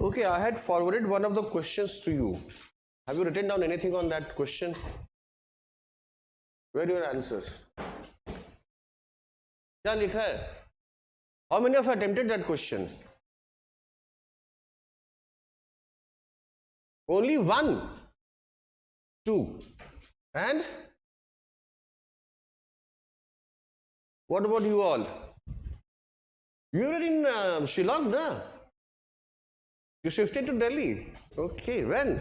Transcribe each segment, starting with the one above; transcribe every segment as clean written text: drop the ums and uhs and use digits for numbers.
Okay, I had forwarded one of the questions to you. Have you written down anything on that question? Where are your answers? क्या लिखा है? How many of you attempted that question? Only one, two, and what about you all? You were in Shillong, na? You shifted to Delhi. Okay, when?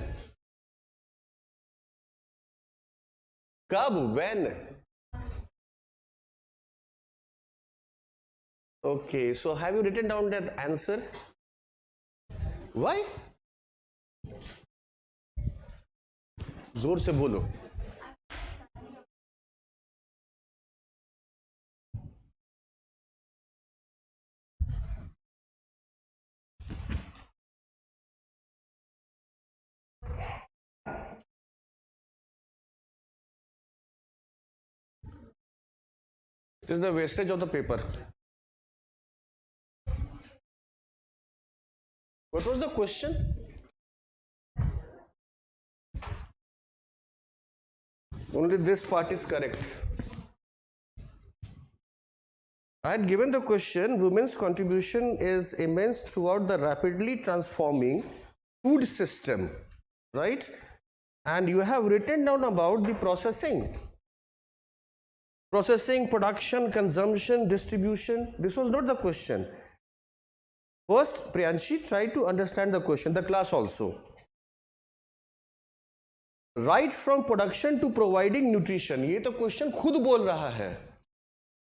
Kab? When? Okay, so have you written down that answer? Why? जोर से बोलो. It is the wastage of the paper. What was the question? Only this part is correct. I had given the question, women's contribution is immense throughout the rapidly transforming food system, right? And you have written down about the processing, production, consumption, distribution. This was not the question. First, Priyanshi, try to understand the question, the class also. Right from production to providing nutrition. ये तो question खुद बोल रहा है.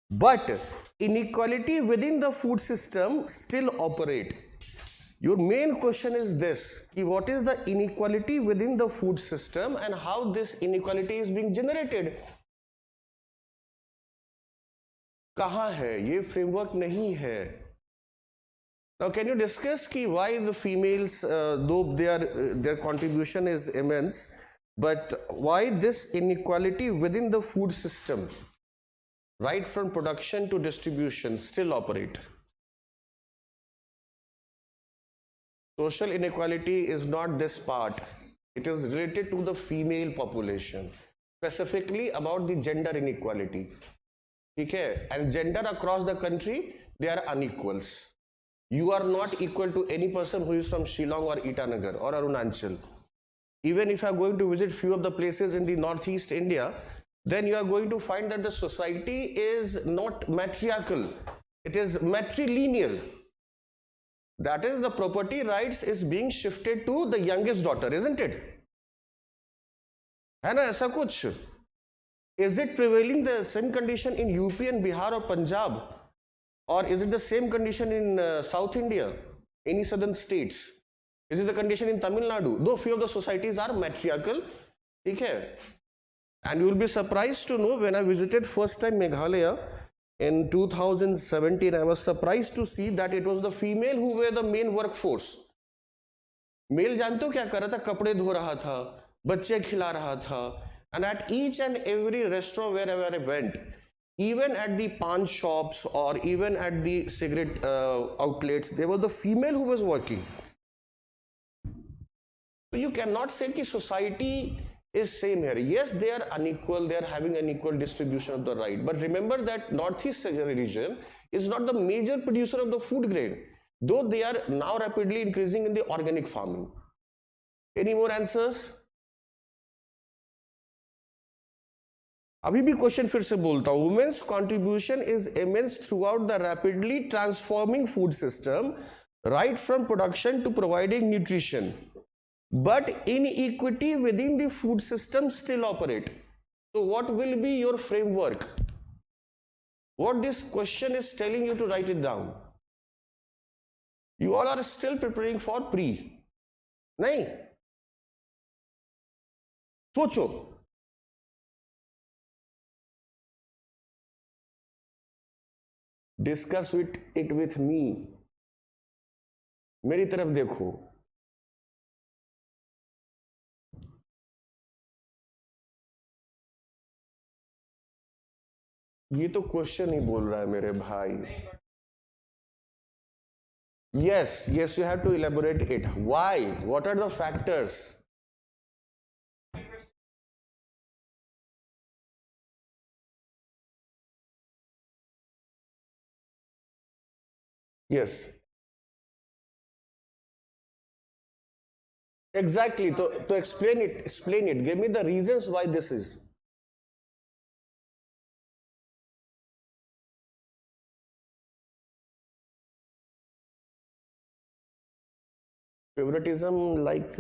But inequality within the food system still operate. Your main question is this, कि what is the inequality within the food system and how this inequality is being generated? कहाँ है? ये framework नहीं है. Now, can you discuss ki why the females, though their contribution is immense, but why this inequality within the food system, right from production to distribution, still operate? Social inequality is not this part. It is related to the female population, specifically about the gender inequality. Okay? And gender across the country, they are unequals. You are not equal to any person who is from Shillong or Itanagar or Arunachal. Even if you are going to visit few of the places in the northeast India, then you are going to find that the society is not matriarchal. It is matrilineal. That is, the property rights is being shifted to the youngest daughter, isn't it? है ना ऐसा कुछ? Is it prevailing the same condition in UP and Bihar or Punjab? Or is it the same condition in South India, any southern states? Is it the condition in Tamil Nadu? Though few of the societies are matriarchal, okay? And you will be surprised to know, when I visited first time Meghalaya in 2017, I was surprised to see that it was the female who were the main workforce. Male जानते हो क्या कर रहा था? कपड़े धो रहा था, बच्चे खिला रहा था, and at each and every restaurant wherever I went, even at the pan shops or even at the cigarette outlets, there was the female who was working. So you cannot say that society is same here. Yes, they are unequal, they are having unequal distribution of the right. But remember that Northeast region is not the major producer of the food grain, though they are now rapidly increasing in the organic farming. Any more answers? अभी भी question फिर से बोलता हूं. Women's contribution is immense throughout the rapidly transforming food system, right from production to providing nutrition, but inequity within the food system still operate. So what will be your framework? What this question is telling you to write it down. You all are still preparing for pre. नहीं सोचो. Discuss it with me. मेरी तरफ देखो. ये तो question ही बोल रहा है मेरे भाई. Yes, yes, you have to elaborate it. Why? What are the factors? Yes, exactly. To explain it. Give me the reasons why this is. Favoritism, like,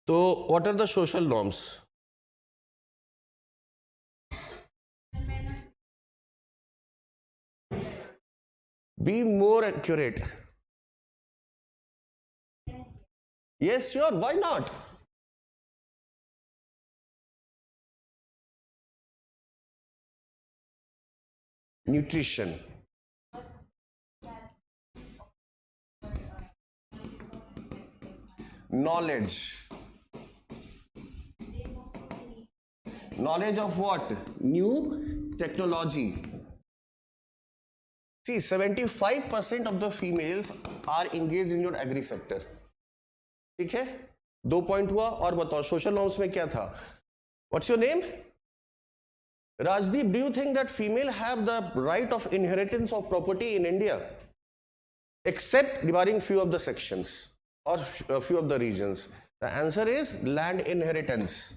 so what are the social norms? Be more accurate. Yes, sure, why not? Nutrition, knowledge. Knowledge of what? New technology. See, 75% of the females are engaged in your agri sector. ठीक है, 2 point हुआ. और बताओ social norms में क्या था? What's your name? Rajdeep, do you think that female have the right of inheritance of property in India? Except barring few of the sections or few of the regions. The answer is land inheritance.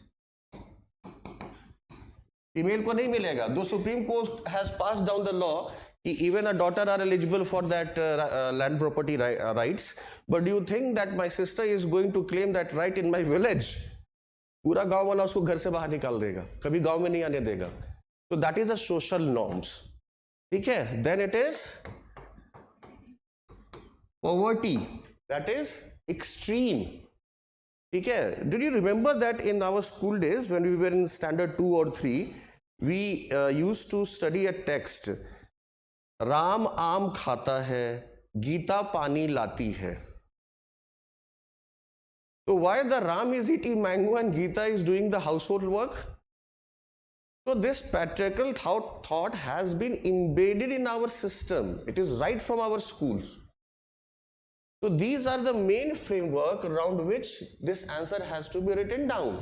Female को नहीं मिलेगा. Though Supreme Court has passed down the law, even a daughter are eligible for that land property rights. But do you think that my sister is going to claim that right in my village? पूरा गांव वाला उसको घर से बाहर निकाल देगा, कभी गांव में नहीं आने देगा. So that is a social norms. ठीक है? Then it is poverty. That is extreme. ठीक है? Did you remember that in our school days when we were in standard 2 or 3, we used to study a text. Ram आम खाता है, गीता पानी लाती है. So why the Ram is eating mango and Gita is doing the household work? So this patriarchal thought has been embedded in our system. It is right from our schools. So these are the main framework around which this answer has to be written down.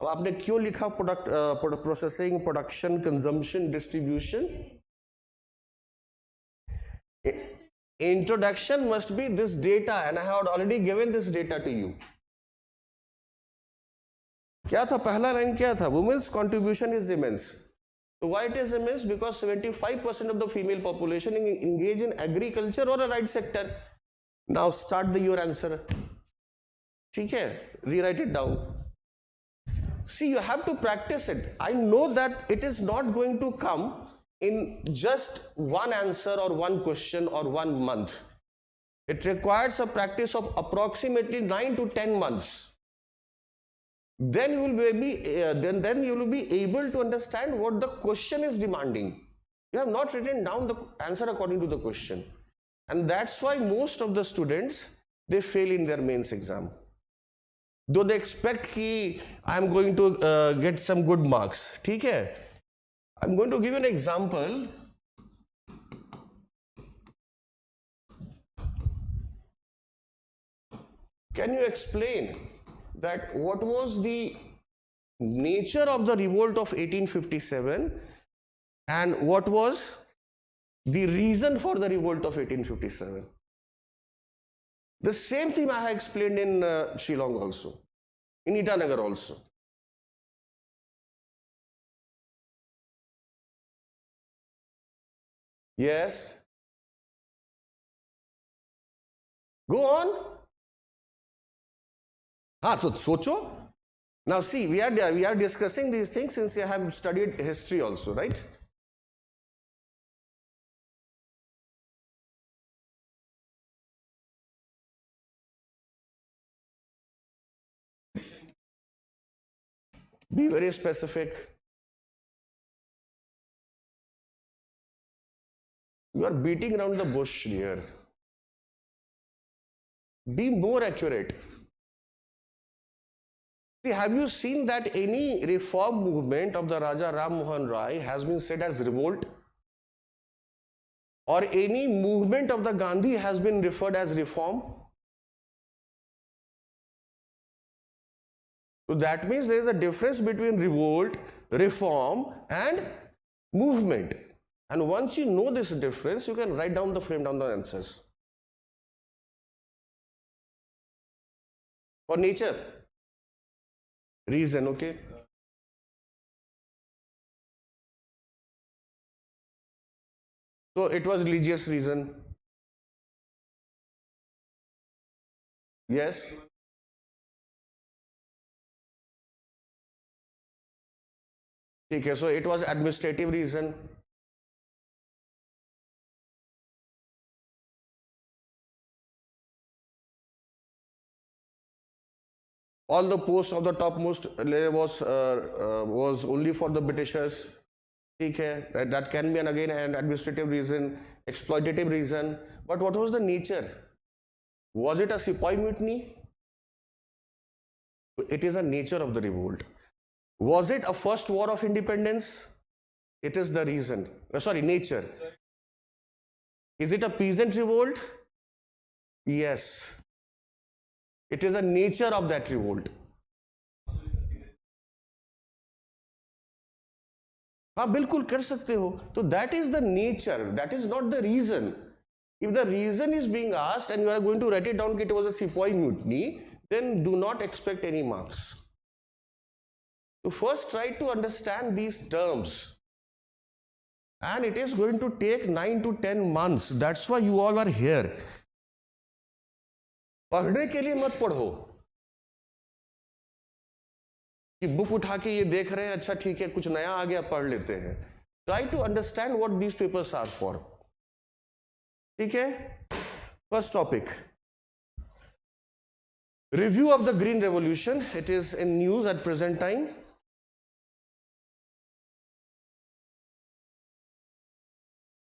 अब आपने क्यों लिखा processing, production, consumption, distribution? Introduction must be this data, and I have already given this data to you. क्या था पहला line? क्या था? Women's contribution is immense. So why it is immense? Because 75% of the female population engage in agriculture or a right sector. Now start your answer. ठीक है? Rewrite it down. See, you have to practice it. I know that it is not going to come in just one answer or one question or 1 month. It requires a practice of approximately 9 to 10 months. Then you will be then you will be able to understand what the question is demanding. You have not written down the answer according to the question, and that's why most of the students, they fail in their mains exam. Though they expect कि I am going to get some good marks. ठीक है? I'm going to give you an example. Can you explain that what was the nature of the revolt of 1857 and what was the reason for the revolt of 1857? The same thing I have explained in Shillong also, in Itanagar also. Yes. Go on. हाँ तो सोचो. Now see, we are discussing these things since you have studied history also, right? Be very specific. You are beating around the bush here. Be more accurate. See, have you seen that any reform movement of the Raja Ram Mohan Roy has been said as revolt? Or any movement of the Gandhi has been referred as reform? So that means there is a difference between revolt, reform, and movement. And once you know this difference, you can write down frame down the answers. For nature, reason, okay? So it was religious reason. Yes. Okay, so it was administrative reason. All the posts of the topmost layer was only for the Britishers. Okay, that can be again an administrative reason, exploitative reason. But what was the nature? Was it a Sepoy mutiny? It is a nature of the revolt. Was it a first war of independence? It is the reason. Sorry, nature. Is it a peasant revolt? Yes. It is a nature of that revolt. हाँ बिल्कुल कर सकते हो. तो that is the nature. That is not the reason. If the reason is being asked and you are going to write it down that it was a Sepoy mutiny, then do not expect any marks. So first try to understand these terms. And it is going to take 9 to 10 months. That's why you all are here. पढ़ने के लिए मत पढ़ो कि book उठा के ये देख रहे हैं, अच्छा ठीक है कुछ नया आ गया पढ़ लेते हैं. Try to understand what these papers are for. ठीक है. First topic, review of the Green Revolution. It is in news at present time.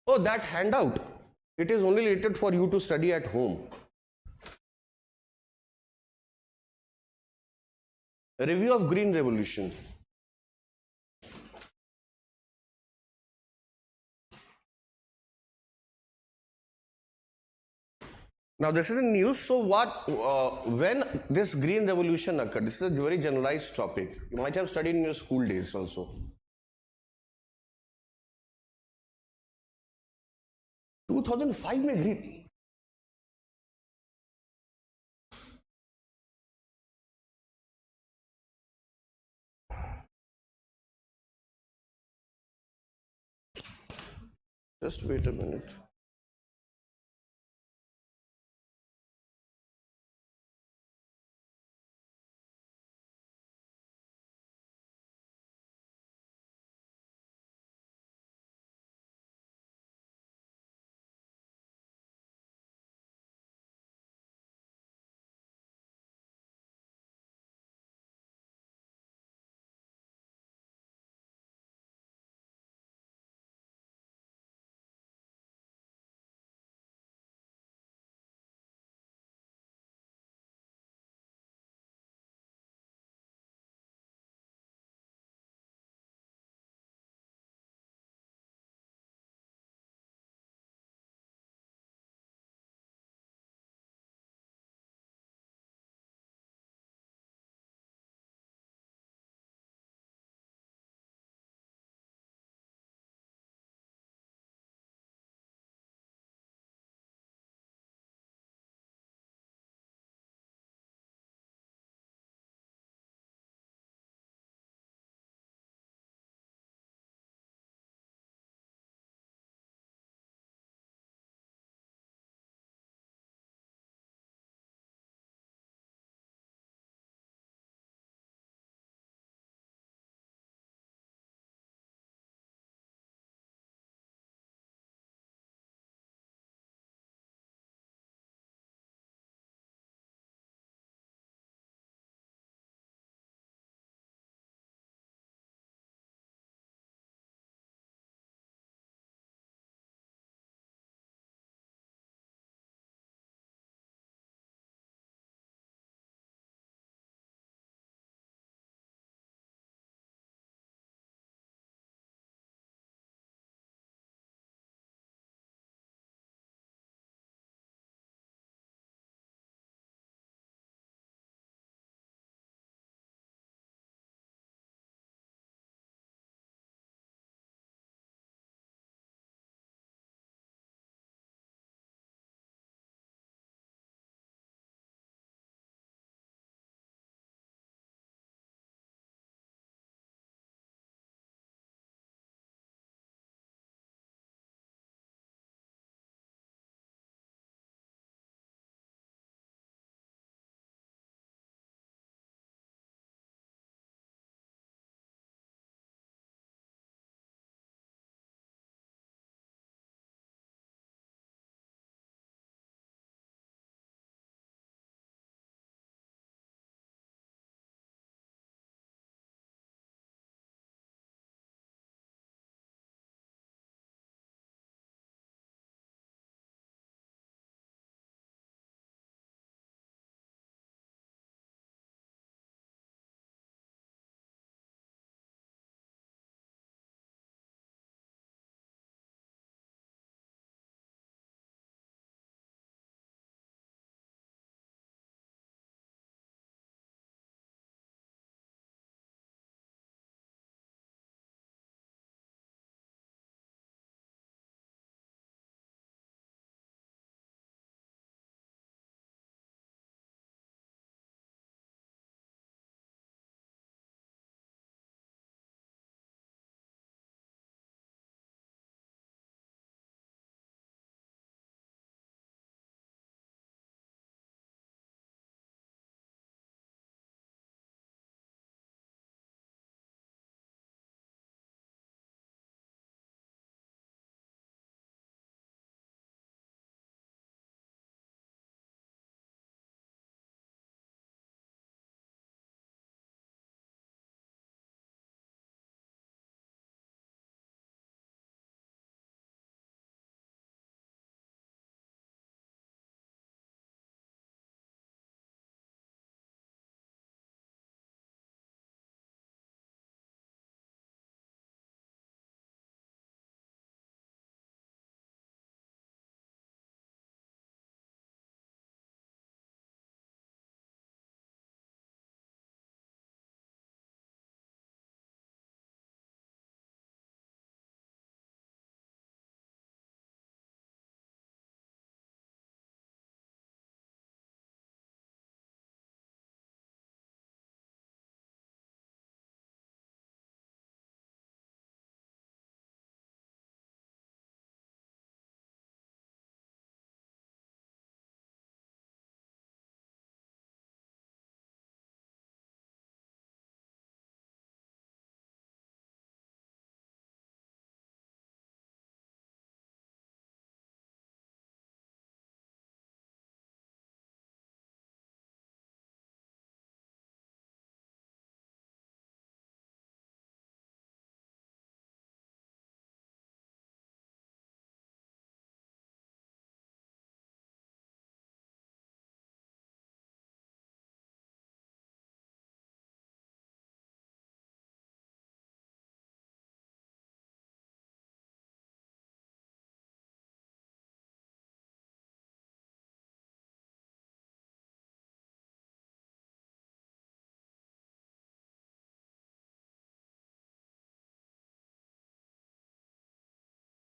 Oh, that handout, it is only related for you to study at home. Review of Green Revolution. Now this is in news. So when this Green Revolution occurred, this is a very generalized topic. You might have studied in your school days also. 2005 में green. Just wait a minute.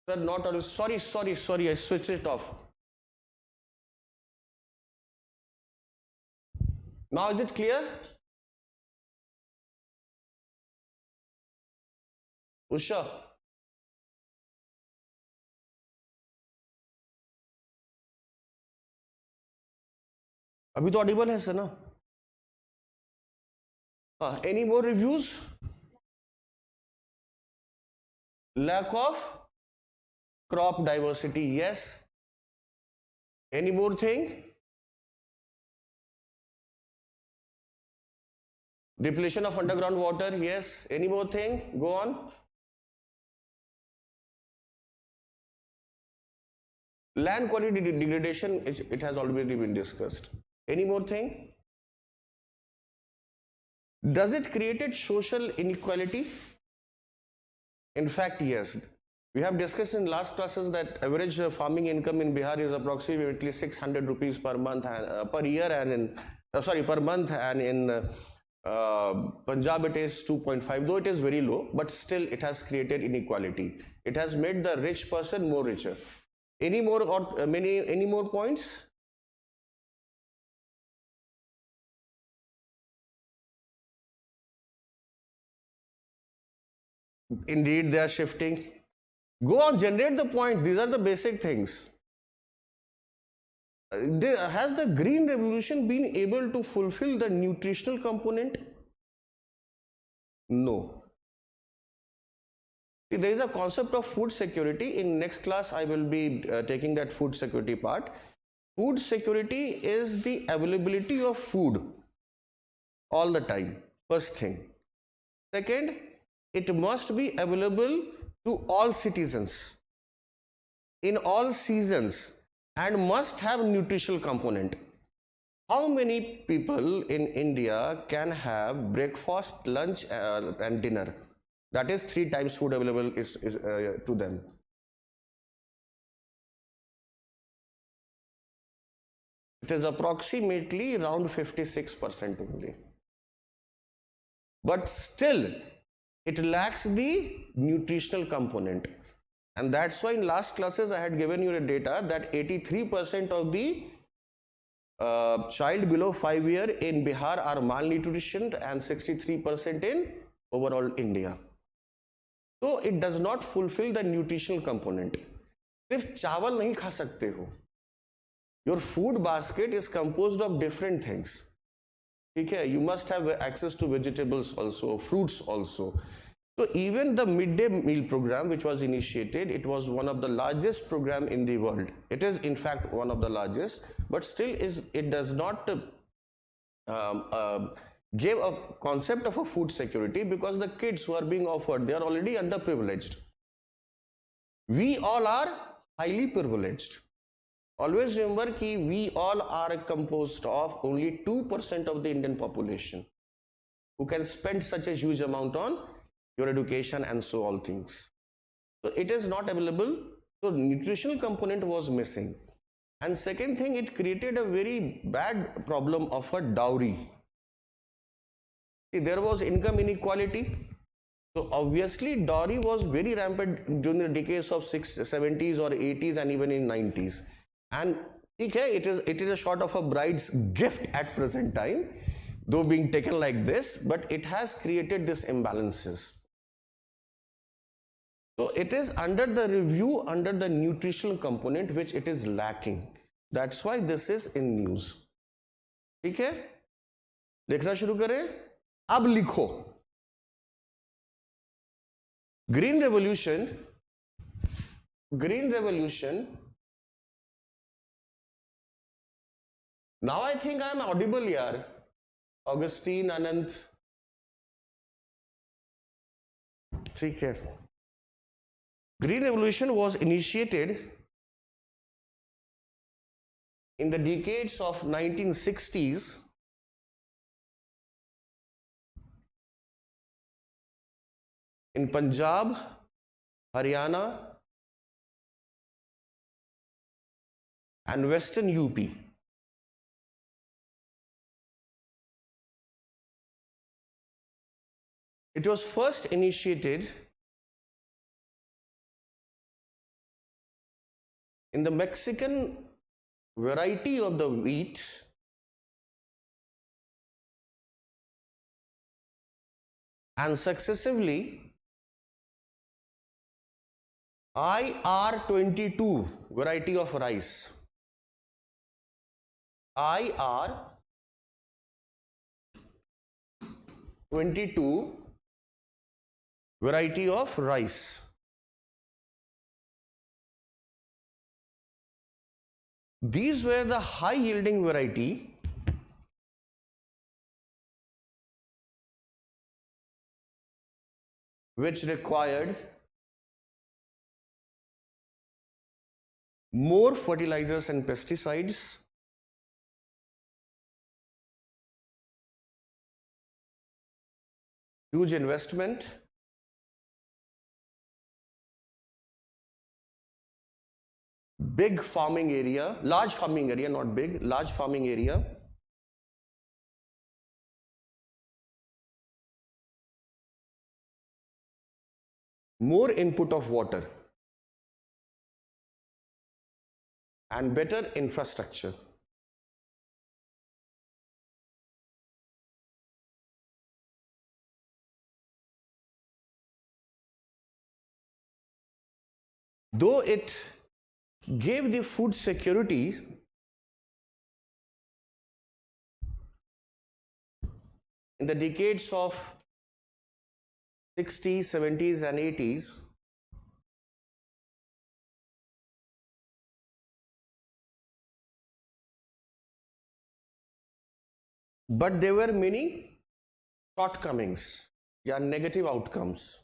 Sir, not audible. Sorry, I switched it off. Now is it clear? Usha? अभी तो Audible है sir ना? Any more reviews? Lack of crop diversity, yes. Any more thing? Depletion of underground water, yes. Any more thing? Go on. Land quality degradation, it has already been discussed. Any more thing? Does it create social inequality? In fact, yes. We have discussed in last classes that average farming income in Bihar is approximately 600 rupees per month and per year, and in per month, and in Punjab it is 2.5. Though it is very low, but still it has created inequality. It has made the rich person more richer. Any more or any more points? Indeed, they are shifting. Go on, generate the point. These are the basic things. Has the green revolution been able to fulfill the nutritional component? No. See, there is a concept of food security. In next class, I will be taking that food security part. Food security is the availability of food all the time. First thing. Second, it must be available to all citizens in all seasons and must have nutritional component. How many people in India can have breakfast, lunch, and dinner? That is 3 times food available to them. It is approximately around 56% only. But still, it lacks the nutritional component. And that's why in last classes I had given you the data that 83% of the child below 5 years in Bihar are malnutrition and 63% in overall India. So it does not fulfill the nutritional component. सिर्फ चावल नहीं खा सकते हो. Your food basket is composed of different things. ठीक है? You must have access to vegetables also, fruits also. So even the midday meal program which was initiated, it was one of the largest program in the world. It is in fact one of the largest, but still it does not give a concept of a food security, because the kids who are being offered, they are already underprivileged. We all are highly privileged. Always remember that we all are composed of only 2% of the Indian population who can spend such a huge amount on your education and so all things. So it is not available. So nutritional component was missing. And second thing, it created a very bad problem of a dowry. See, there was income inequality. So obviously dowry was very rampant during the decades of 70s or 80s and even in 90s. And okay, it is a sort of a bride's gift at present time, though being taken like this, but it has created these imbalances. So it is under the review, under the nutritional component, which it is lacking. That's why this is in news. ठीक है? लिखना शुरू करें. अब लिखो. Green Revolution. Now I think I am audible, yaar. Augustine, Anant. ठीक है. Green Revolution was initiated in the decades of 1960s in Punjab, Haryana and Western UP. It was first initiated in the Mexican variety of the wheat, and successively IR22 variety of rice, IR22 variety of rice. These were the high yielding variety which required more fertilizers and pesticides, huge investment, big farming area, large farming area, not big, large farming area, more input of water, and better infrastructure. Though it gave the food security, in the decades of 60s, 70s and 80s, but there were many shortcomings, negative outcomes.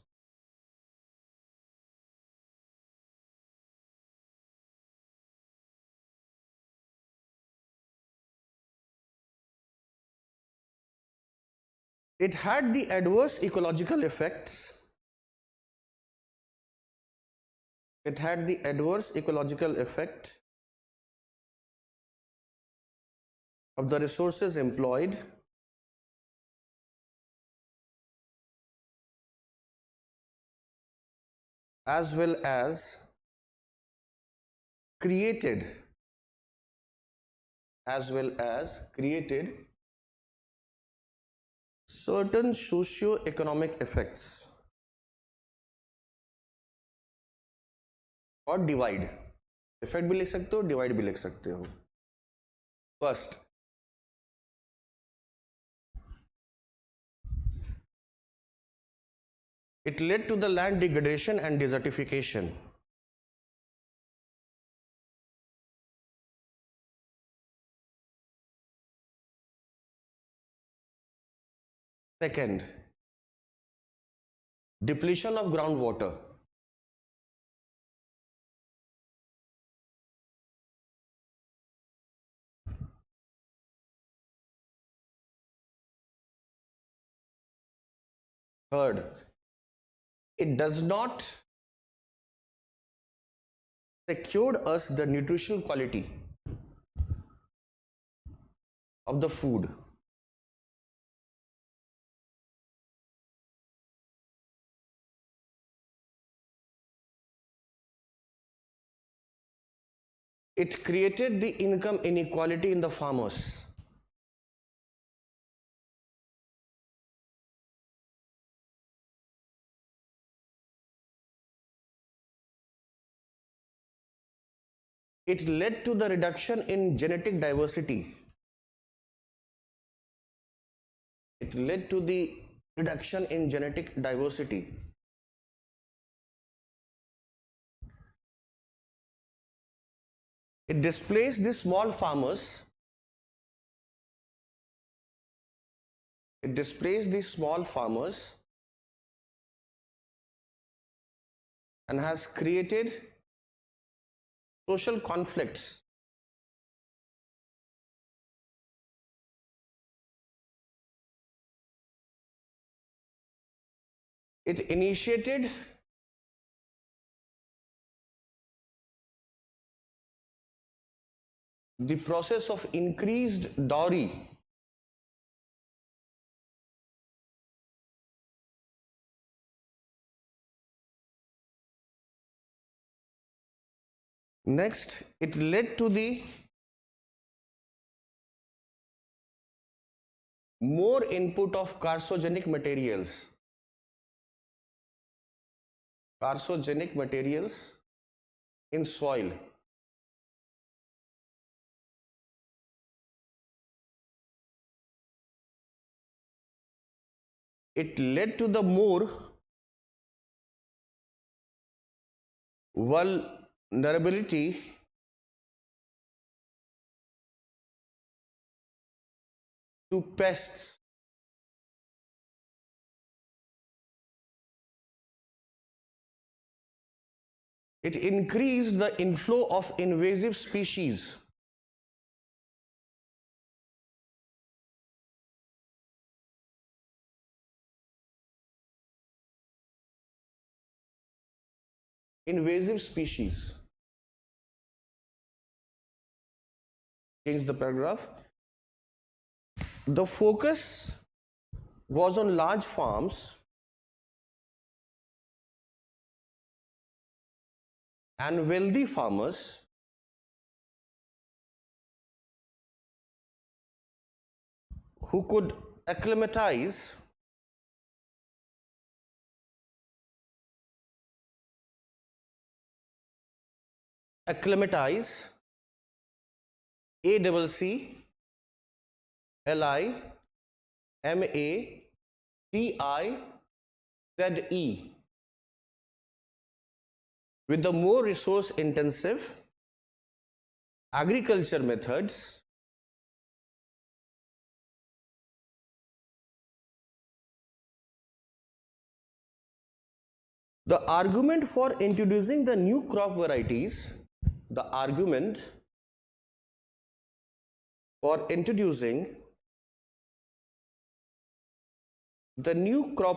It had the adverse ecological effects. It had the adverse ecological effect of the resources employed, as well as created certain socio-economic effects और divide. Effect भी लिख सकते हो, divide भी लिख सकते हो. First, it led to the land degradation and desertification. Second, depletion of groundwater. Third, it does not secure us the nutritional quality of the food. It created the income inequality in the farmers. It led to the reduction in genetic diversity. It led to the reduction in genetic diversity. It displaced the small farmers. It displaced the small farmers and has created social conflicts. It initiated the process of increased dowry Next, it led to the more input of carcinogenic materials in soil. It led to the more vulnerability to pests. It increased the inflow of invasive species. Invasive species. Change the paragraph. The focus was on large farms and wealthy farmers who could acclimatize ACCLIMATIZE with the more resource intensive agriculture methods the argument for introducing the new crop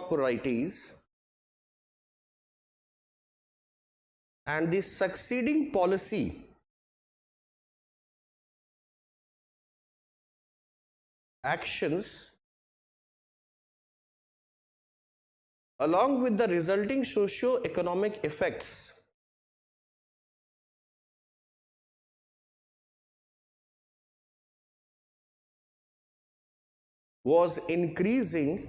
varieties and the succeeding policy actions along with the resulting socio-economic effects was increasing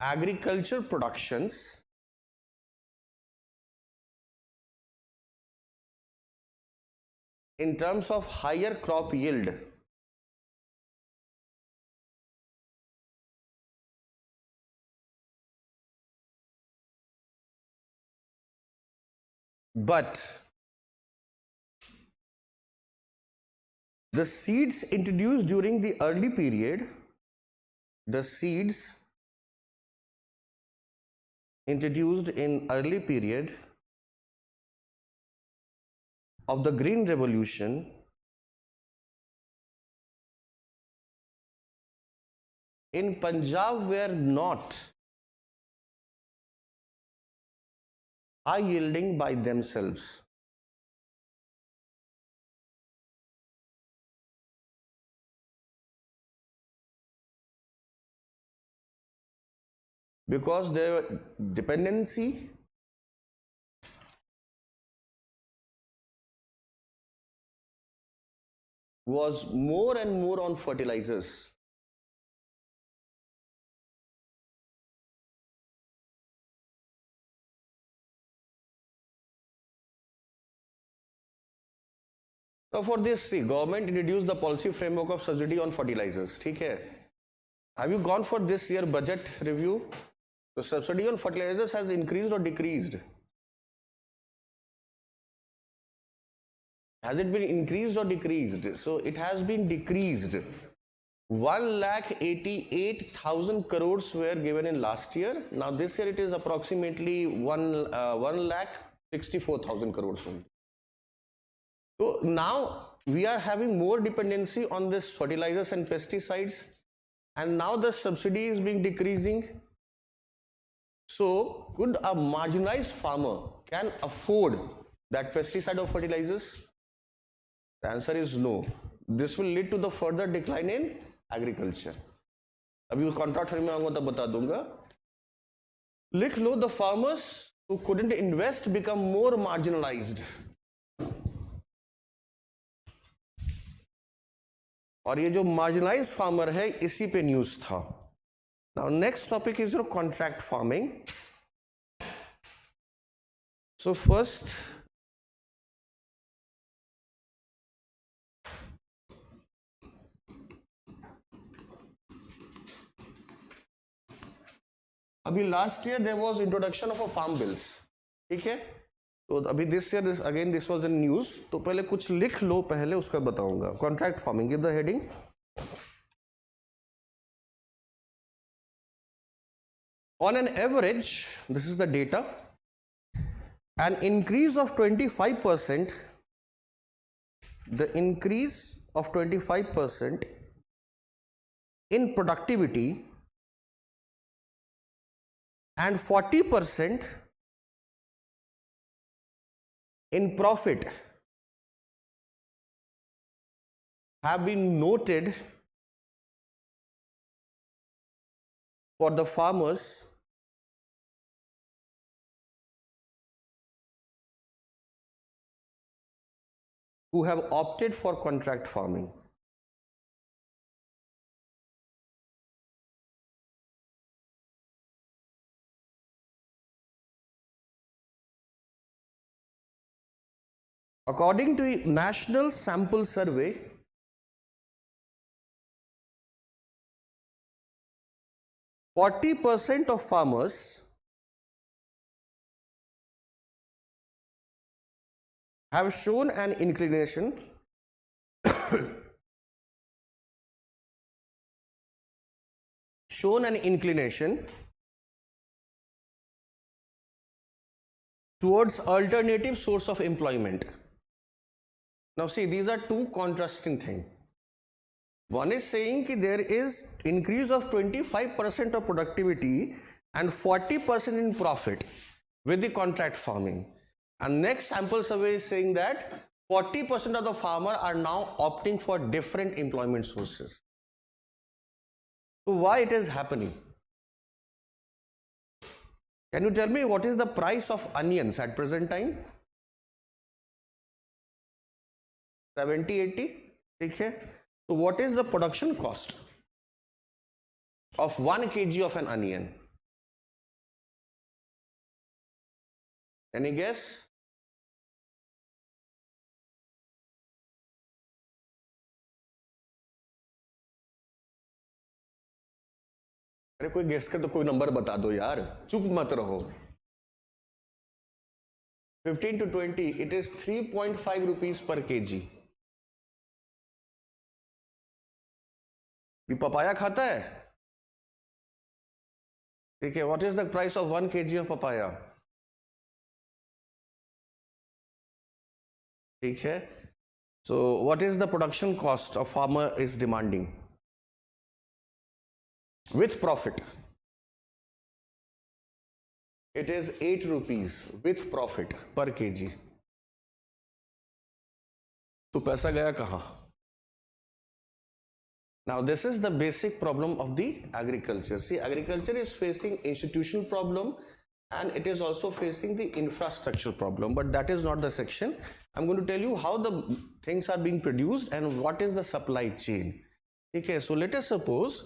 agriculture productions in terms of higher crop yield. But the seeds introduced during the early period, of the Green Revolution in Punjab were not high yielding by themselves. Because their dependency was more and more on fertilizers. Now for this, see, government introduced the policy framework of subsidy on fertilizers. ठीक है? Have you gone for this year budget review? The subsidy on fertilizers has increased or decreased? Has it been increased or decreased? So it has been decreased. 1,88,000 crores were given in last year. Now this year it is approximately 1,64,000 crores only. So now we are having more dependency on this fertilizers and pesticides, and now the subsidy is being decreasing. So could a marginalized farmer can afford that pesticide or fertilizers? The answer is no. this will lead to the further decline in agriculture. अभी वो contract में आऊंगा तब बता दूंगा. लिख लो, the farmers who couldn't invest become more marginalized. और ये जो marginalized farmer है इसी पे न्यूज था. Now next topic is your contract farming. So first, अभी last year there was introduction of a farm bills. ठीक है, तो अभी this year again this was in news. तो पहले कुछ लिख लो, पहले उसका बताऊंगा. Contract farming, give the heading. On an average, this is the data, an increase of 25%, the increase of 25% in productivity and 40% in profit have been noted for the farmers who have opted for contract farming. According to a national sample survey, 40% of farmers have shown an inclination towards alternative source of employment. Now see, these are two contrasting things. One is saying that there is increase of 25% of productivity and 40% in profit with the contract farming. And next sample survey is saying that 40% of the farmers are now opting for different employment sources. So why it is happening? Can you tell me what is the price of onions at present time? 70, 80. Okay. So what is the production cost of 1 kg of an onion? Any guess? अरे कोई guess कर तो कोई number बता दो यार, चुप मत रहो. 15 to 20, it is 3.5 rupees per kg. ये पपाया खाता है? ठीक है, what is the price of 1 kg of papaya? ठीक है, so what is the production cost a farmer is demanding with profit? It is 8 rupees with profit per kg. तो पैसा गया कहाँ? Now this is the basic problem of the agriculture. See, agriculture is facing institutional problem and it is also facing the infrastructure problem, but that is not the section. I'm going to tell you how the things are being produced and what is the supply chain. Okay, so let us suppose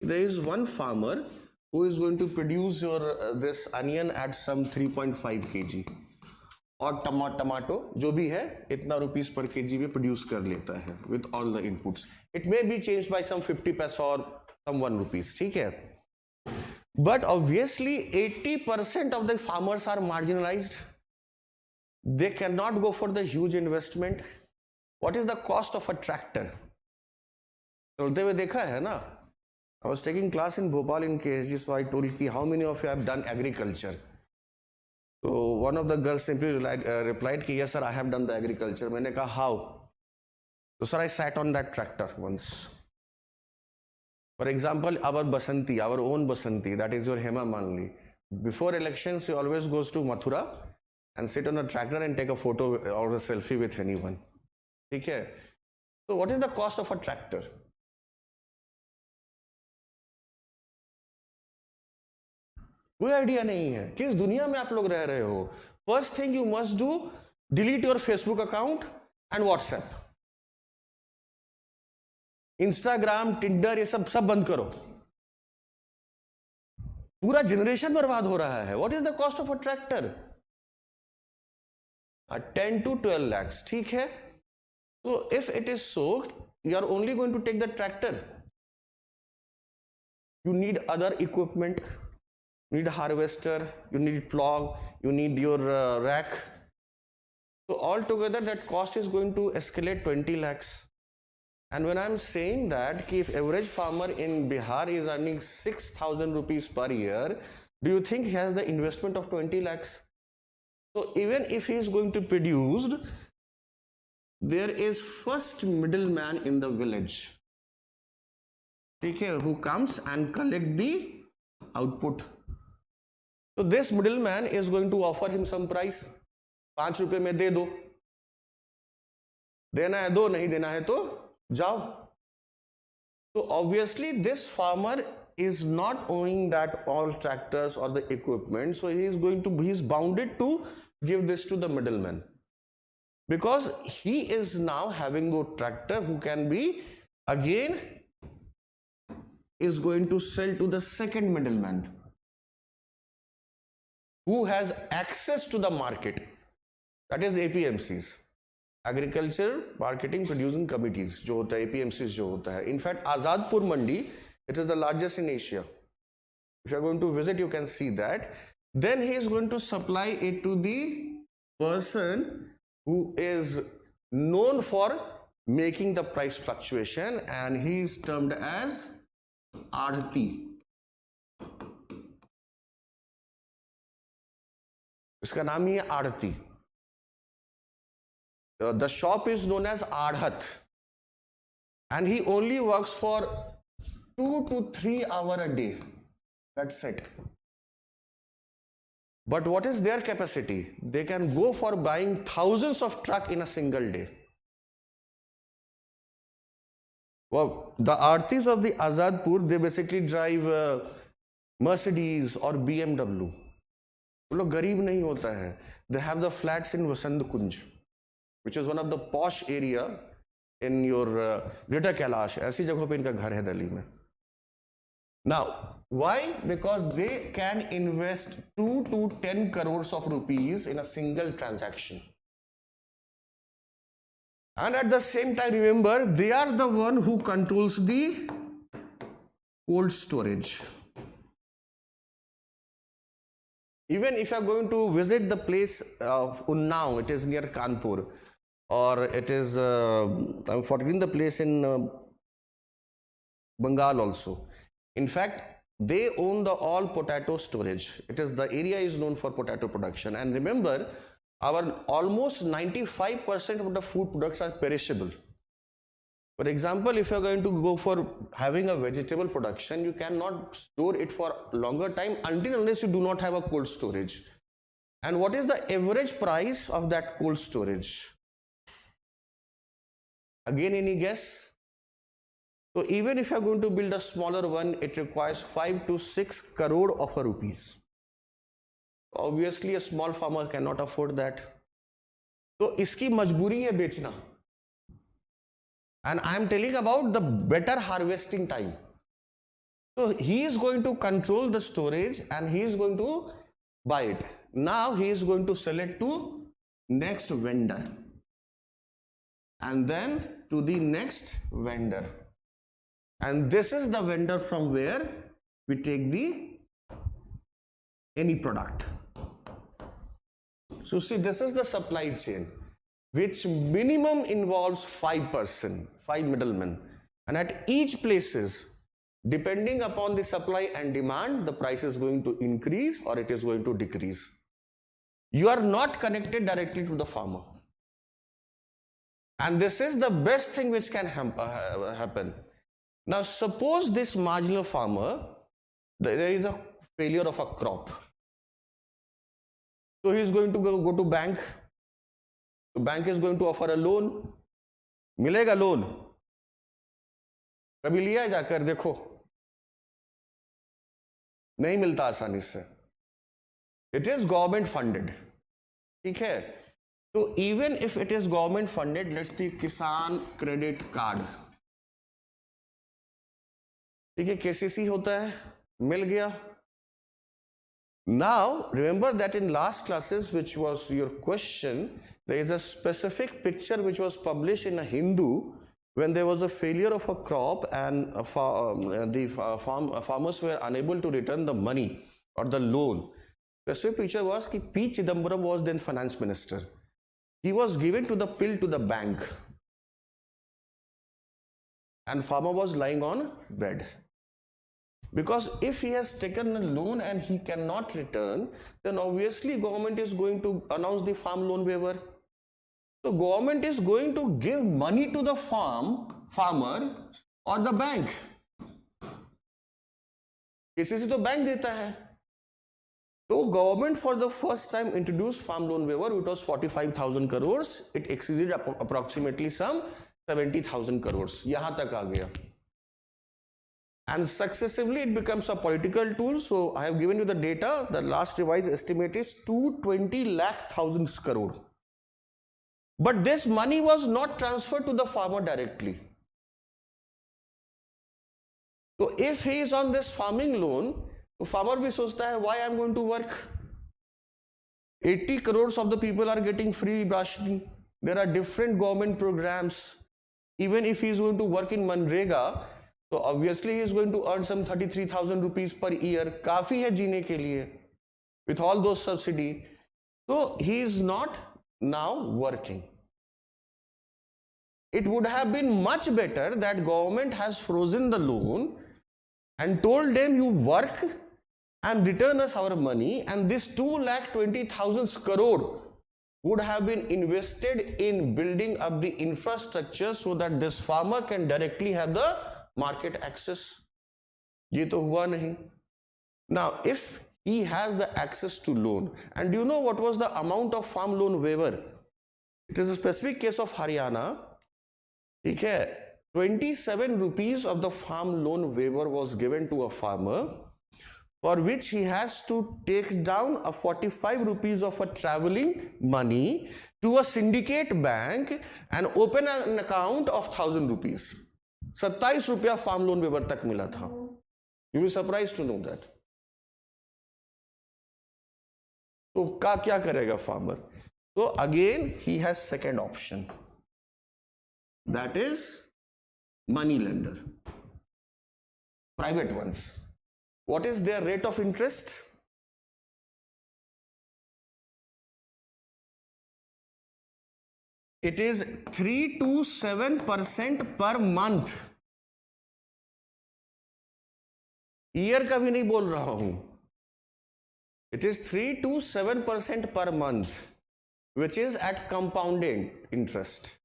there is one farmer who is going to produce your this onion at some 3.5 kg और tomato जो भी है इतना rupees पर KG में produce कर लेता है with all the inputs. It may be changed by some 50 पैसा और some 1 rupees. ठीक है, but obviously 80% of the farmers are marginalized. They cannot go for the huge investment. What is the cost of a tractor? चलते हुए देखा है ना. I was taking class in Bhopal in KSG, so I told you how many of you have done agriculture. So one of the girls simply replied कि yes sir, I have done the agriculture. मैंने कहा how? So sir, I sat on that tractor once. For example, our Basanti, our own Basanti, that is your Hema Manli. Before elections, she always goes to Mathura and sit on a tractor and take a photo or a selfie with anyone. ठीक है. So what is the cost of a tractor? कोई idea नहीं है. किस दुनिया में आप लोग रह रहे हो? First thing you must do, delete your Facebook account and WhatsApp, Instagram, Tinder, ये सब बंद करो. पूरा जनरेशन बर्बाद हो रहा है. What is the cost of a tractor? 10 to 12 lakhs. ठीक है. So if it is so, you are only going to take the tractor. You need other equipment. You need harvester. You need plow. You need your rack. So altogether, that cost is going to escalate 20 lakhs. And when I'm saying that, if average farmer in Bihar is earning 6,000 rupees per year, do you think he has the investment of 20 lakhs? So even if he is going to produce, there is first middleman in the village, okay, who comes and collect the output. So this middleman is going to offer him some price. 5 रुपए में दे दो, देना है दो, नहीं देना है तो जाओ. So obviously this farmer is not owning that all tractors or the equipment, so he is bounded to give this to the middleman, because he is now having a tractor who can be again is going to sell to the second middleman who has access to the market, that is APMCs, Agriculture Marketing Producing Committees जो होता है, APMCs जो होता है. In fact, Azadpur Mandi, it is the largest in Asia. If you are going to visit, you can see that. Then he is going to supply it to the person who is known for making the price fluctuation, and he is termed as Adhati. इसका नाम ही है आड़ती. The shop is known as Adhat, and he only works for 2 to 3 hours a day. That's it. But what is their capacity? They can go for buying thousands of trucks in a single day. Well, the artists of the Azadpur, they basically drive Mercedes or BMW. वो लोग गरीब नहीं होता है. They have the flats in Vasant Kunj, which is one of the posh area in your Greater Kailash. ऐसी जगहों पे इनका घर है दिल्ली में. Now, why? Because they can invest 2 to 10 crores of rupees in a single transaction. And at the same time, remember, they are the one who controls the cold storage. Even if you are going to visit the place of Unnao, it is near Kanpur, or it is, I'm forgetting the place in Bengal also. In fact, they own the all potato storage. It is the area is known for potato production. And remember, our almost 95% of the food products are perishable. For example, if you are going to go for having a vegetable production, you cannot store it for longer time until unless you do not have a cold storage. And what is the average price of that cold storage? Again, any guess? So even if you are going to build a smaller one, it requires 5 to 6 crore of rupees. Obviously, a small farmer cannot afford that. तो इसकी मजबूरी है बेचना. And I am telling about the better harvesting time. So he is going to control the storage and he is going to buy it. Now he is going to sell it to next vendor, and then to the next vendor. And this is the vendor from where we take the any product. So see, this is the supply chain, which minimum involves 5%, 5 middlemen. And at each places, depending upon the supply and demand, the price is going to increase or it is going to decrease. You are not connected directly to the farmer. And this is the best thing which can happen. Now, suppose this marginal farmer, there is a failure of a crop. So he is going to go to bank. The bank is going to offer a loan. मिलेगा loan? कभी लिया है जाकर देखो, नहीं मिलता आसानी से. It is government funded. ठीक है, तो even if it is government funded, let's see किसान क्रेडिट कार्ड. ठीक है, केसीसी होता है, मिल गया. Now remember that in last classes, which was your question, there is a specific picture which was published in a Hindu when there was a failure of a crop and farmers were unable to return the money or the loan. The specific picture was that P. Chidambaram was then finance minister. He was given to the pill to the bank and farmer was lying on bed. Because if he has taken a loan and he cannot return, then obviously government is going to announce the farm loan waiver. So government is going to give money to the farmer or the bank. KCC तो bank देता है. So government for the first time introduced farm loan waiver. It was 45,000 crores. It exceeded approximately some 70,000 crores. यहाँ तक आ गया. And successively it becomes a political tool. So I have given you the data. The last revised estimate is 220 lakh thousand crore. But this money was not transferred to the farmer directly. So if he is on this farming loan, the farmer भी सोचता है, why I am going to work? 80 crores of the people are getting free ration. There are different government programs. Even if he is going to work in Manrega, so obviously he is going to earn some 33,000 rupees per year. काफी है जीने के लिए, with all those subsidy. So he is not now working. It would have been much better that government has frozen the loan and told them you work and return us our money, and this 2,20,000 crore would have been invested in building up the infrastructure so that this farmer can directly have the market access. ये तो हुआ नहीं. Now if he has the access to loan, and do you know what was the amount of farm loan waiver? It is a specific case of Haryana. ठीक है, 27 rupees of the farm loan waiver was given to a farmer, for which he has to take down a 45 rupees of a traveling money to a syndicate bank and open an account of 1,000 rupees. 27 रुपया farm loan waiver तक मिला था. You will be surprised to know that. तो क्या करेगा farmer? So again he has second option, that is money lender, private ones. What is their rate of interest? It is 3 to 7% per month. Year का भी नहीं बोल रहा हूं. It is 3 to 7% per month, which is at compounded interest.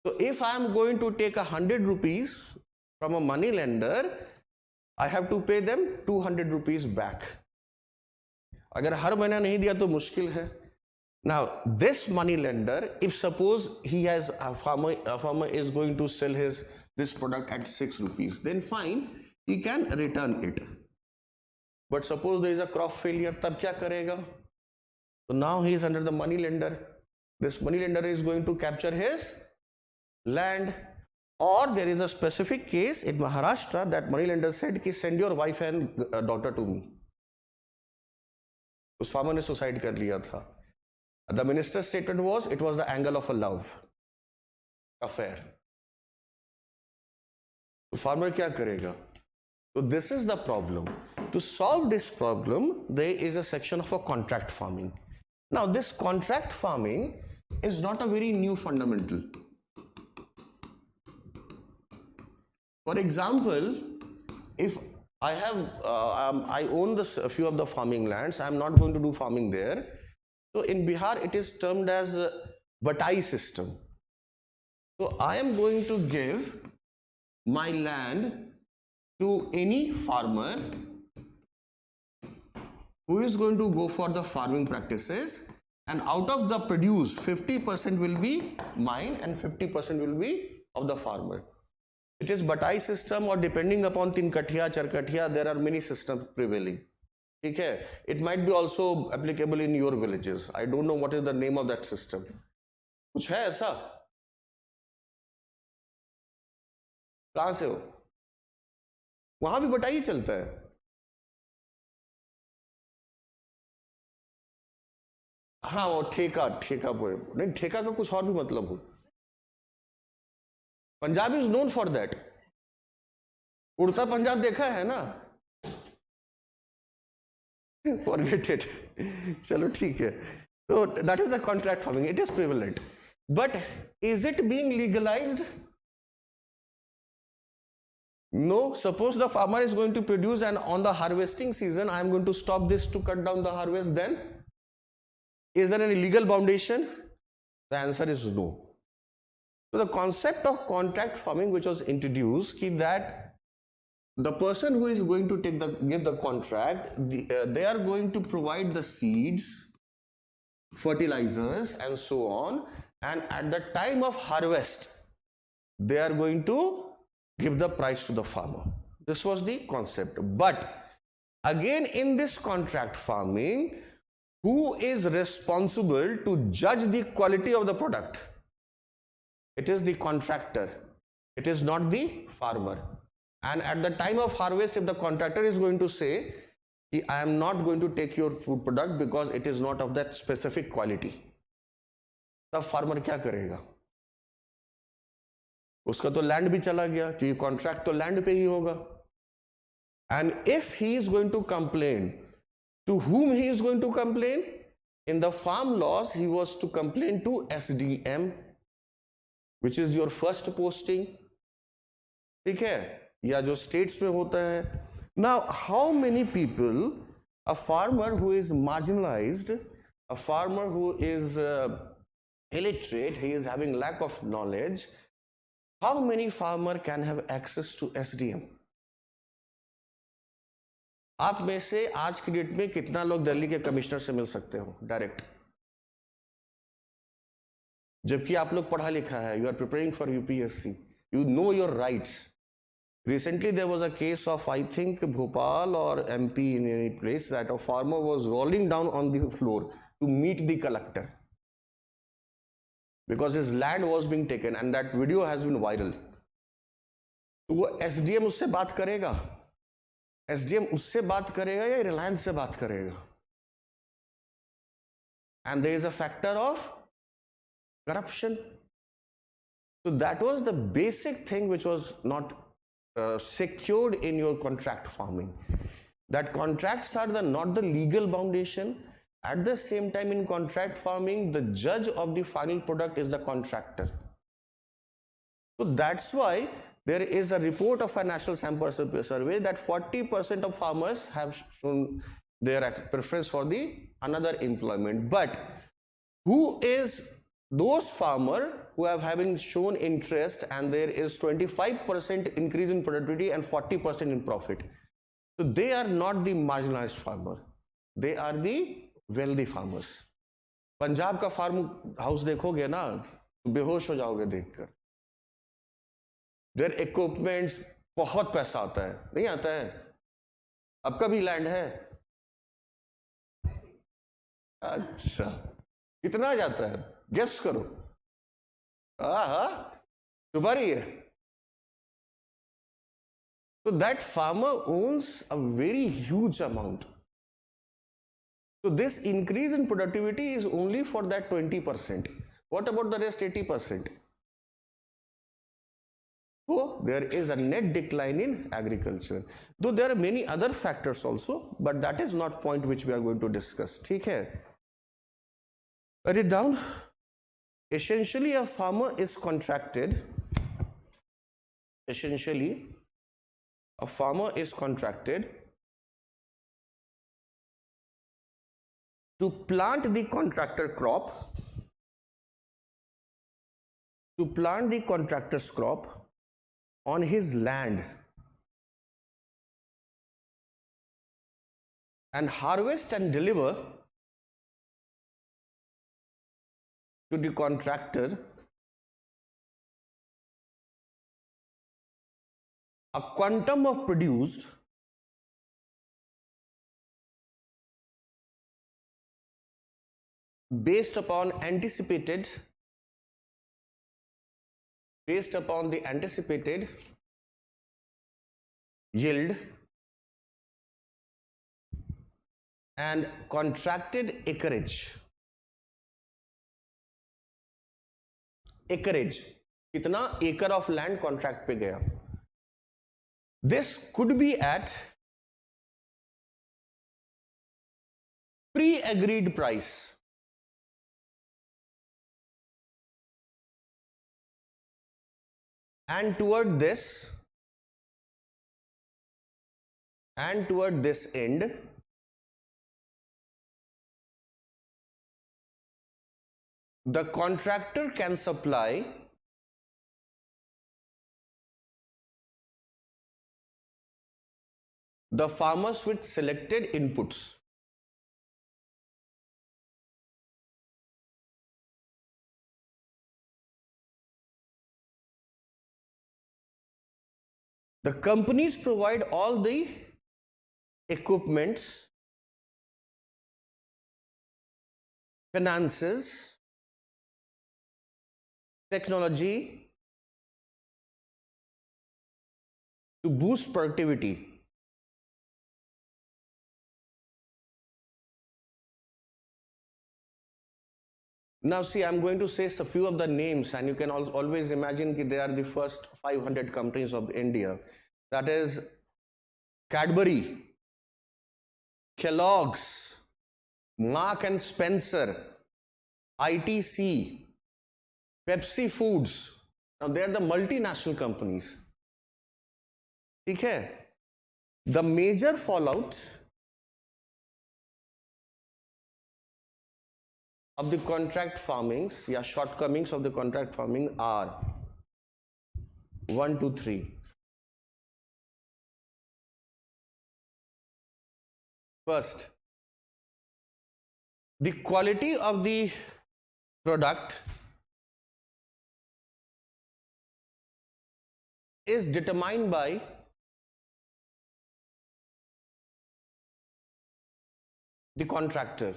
So if I am going to take 100 rupees from a money lender, I have to pay them 200 rupees back. अगर हर महीना नहीं दिया तो मुश्किल है. Now this money lender, if suppose he has a farmer is going to sell this product at 6 rupees, then fine, he can return it. But suppose there is a crop failure, तब क्या करेगा? So now he is under the money lender. This money lender is going to capture his land. Or there is a specific case in Maharashtra that money lender said कि send your wife and daughter to me. उस farmer ने suicide कर लिया था. The minister's statement was, it was the angle of a love affair. तो farmer क्या करेगा? So this is the problem. To solve this problem, there is a section of a contract farming. Now this contract farming is not a very new fundamental. For example, if I have I own a few of the farming lands, I am not going to do farming there. So in Bihar, it is termed as Batai system. So I am going to give my land to any farmer who is going to go for the farming practices, and out of the produce 50% will be mine and 50% will be of the farmer. It is Batai system, or depending upon Tin Kathia, Char Kathia, there are many systems prevailing. Okay, it might be also applicable in your villages. I don't know what is the name of that system. कुछ है ऐसा? कहाँ से हो? वहां भी बटाई चलता है. हाँ, वो ठेका ठेका नहीं, ठेका का कुछ और भी मतलब हो. Punjab is known for that. उड़ता पंजाब देखा है ना? Forget it. चलो ठीक है. So that is the contract farming. It is prevalent, but is it being legalized? No. Suppose the farmer is going to produce, and on the harvesting season I am going to stop this to cut down the harvest, then is there any legal foundation? The answer is no. So the concept of contract farming, which was introduced, that the person who is going to give the contract, they are going to provide the seeds, fertilizers and so on, and at the time of harvest they are going to give the price to the farmer. This was the concept. But again, in this contract farming, who is responsible to judge the quality of the product? It is the contractor. It is not the farmer. And at the time of harvest, if the contractor is going to say, I am not going to take your food product because it is not of that specific quality, तब farmer क्या करेगा? उसका तो land भी चला गया, क्योंकि contract तो लैंड पे ही होगा. And if he is going to complain, to whom he is going to complain? In the farm laws, he was to complain to SDM, which is your first posting. ठीक है? या जो states में होता है. Now, how many people, a farmer who is marginalized, a farmer who is illiterate, he is having lack of knowledge, how many farmer can have access to SDM? आप में से आज की डेट में कितना लोग दिल्ली के कमिश्नर से मिल सकते हो डायरेक्ट? जबकि आप लोग पढ़ा लिखा है, you are preparing for UPSC, you know your rights. Recently there was a case of, I think, Bhopal or MP in any place, that a farmer was rolling down on the floor to meet the collector because his land was being taken, and that video has been viral. तो वो SDM उससे बात करेगा? SDM उससे बात करेगा या रिलायंस से बात करेगा? And there is a factor of corruption. So that was the basic thing which was not secured in your contract farming. That contracts are not the legal foundation. At the same time, in contract farming, the judge of the final product is the contractor. So that's why there is a report of a national sample survey that 40% of farmers have shown their preference for the another employment. But who is those farmers who have having shown interest, and there is 25% increase in productivity and 40% in profit? So they are not the marginalized farmer, they are the wealthy farmers. Punjab का farm house देखोगे ना, बेहोश हो जाओगे देखकर. There equipments, बहुत पैसा आता है. नहीं आता है? आपका भी लैंड है? अच्छा, कितना जाता है? गेस करो. तुम्हारी है. So that farmer owns a very huge amount. So this increase in productivity is only for that 20%. What about the rest 80%? So there is a net decline in agriculture. Though there are many other factors also, but that is not point which we are going to discuss. ठीक है? Write it down. Essentially, a farmer is contracted. Essentially, a farmer is contracted to plant the contractor crop, to plant the contractor's crop on his land and harvest and deliver to the contractor a quantum of produced based upon the anticipated yield and contracted acreage कितना acre of land contract पे गया. This could be at pre-agreed price. And toward this end, the contractor can supply the farmers with selected inputs. The companies provide all the equipments, finances, technology to boost productivity. Now see, I'm going to say a few of the names, and you can always imagine that they are the first 500 companies of India. That is Cadbury, Kellogg's, Mark and Spencer, ITC, Pepsi Foods. Now they are the multinational companies. Okay? The major fallout of the contract farmings, shortcomings of the contract farming are 1, 2, 3. First, the quality of the product is determined by the contractor.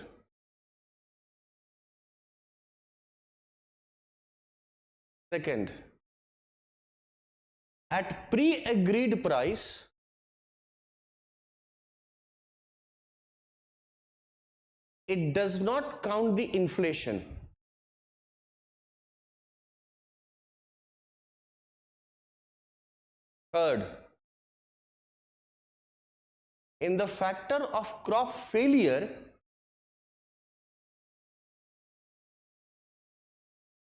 Second, at pre-agreed price, it does not count the inflation. Third, in the factor of crop failure,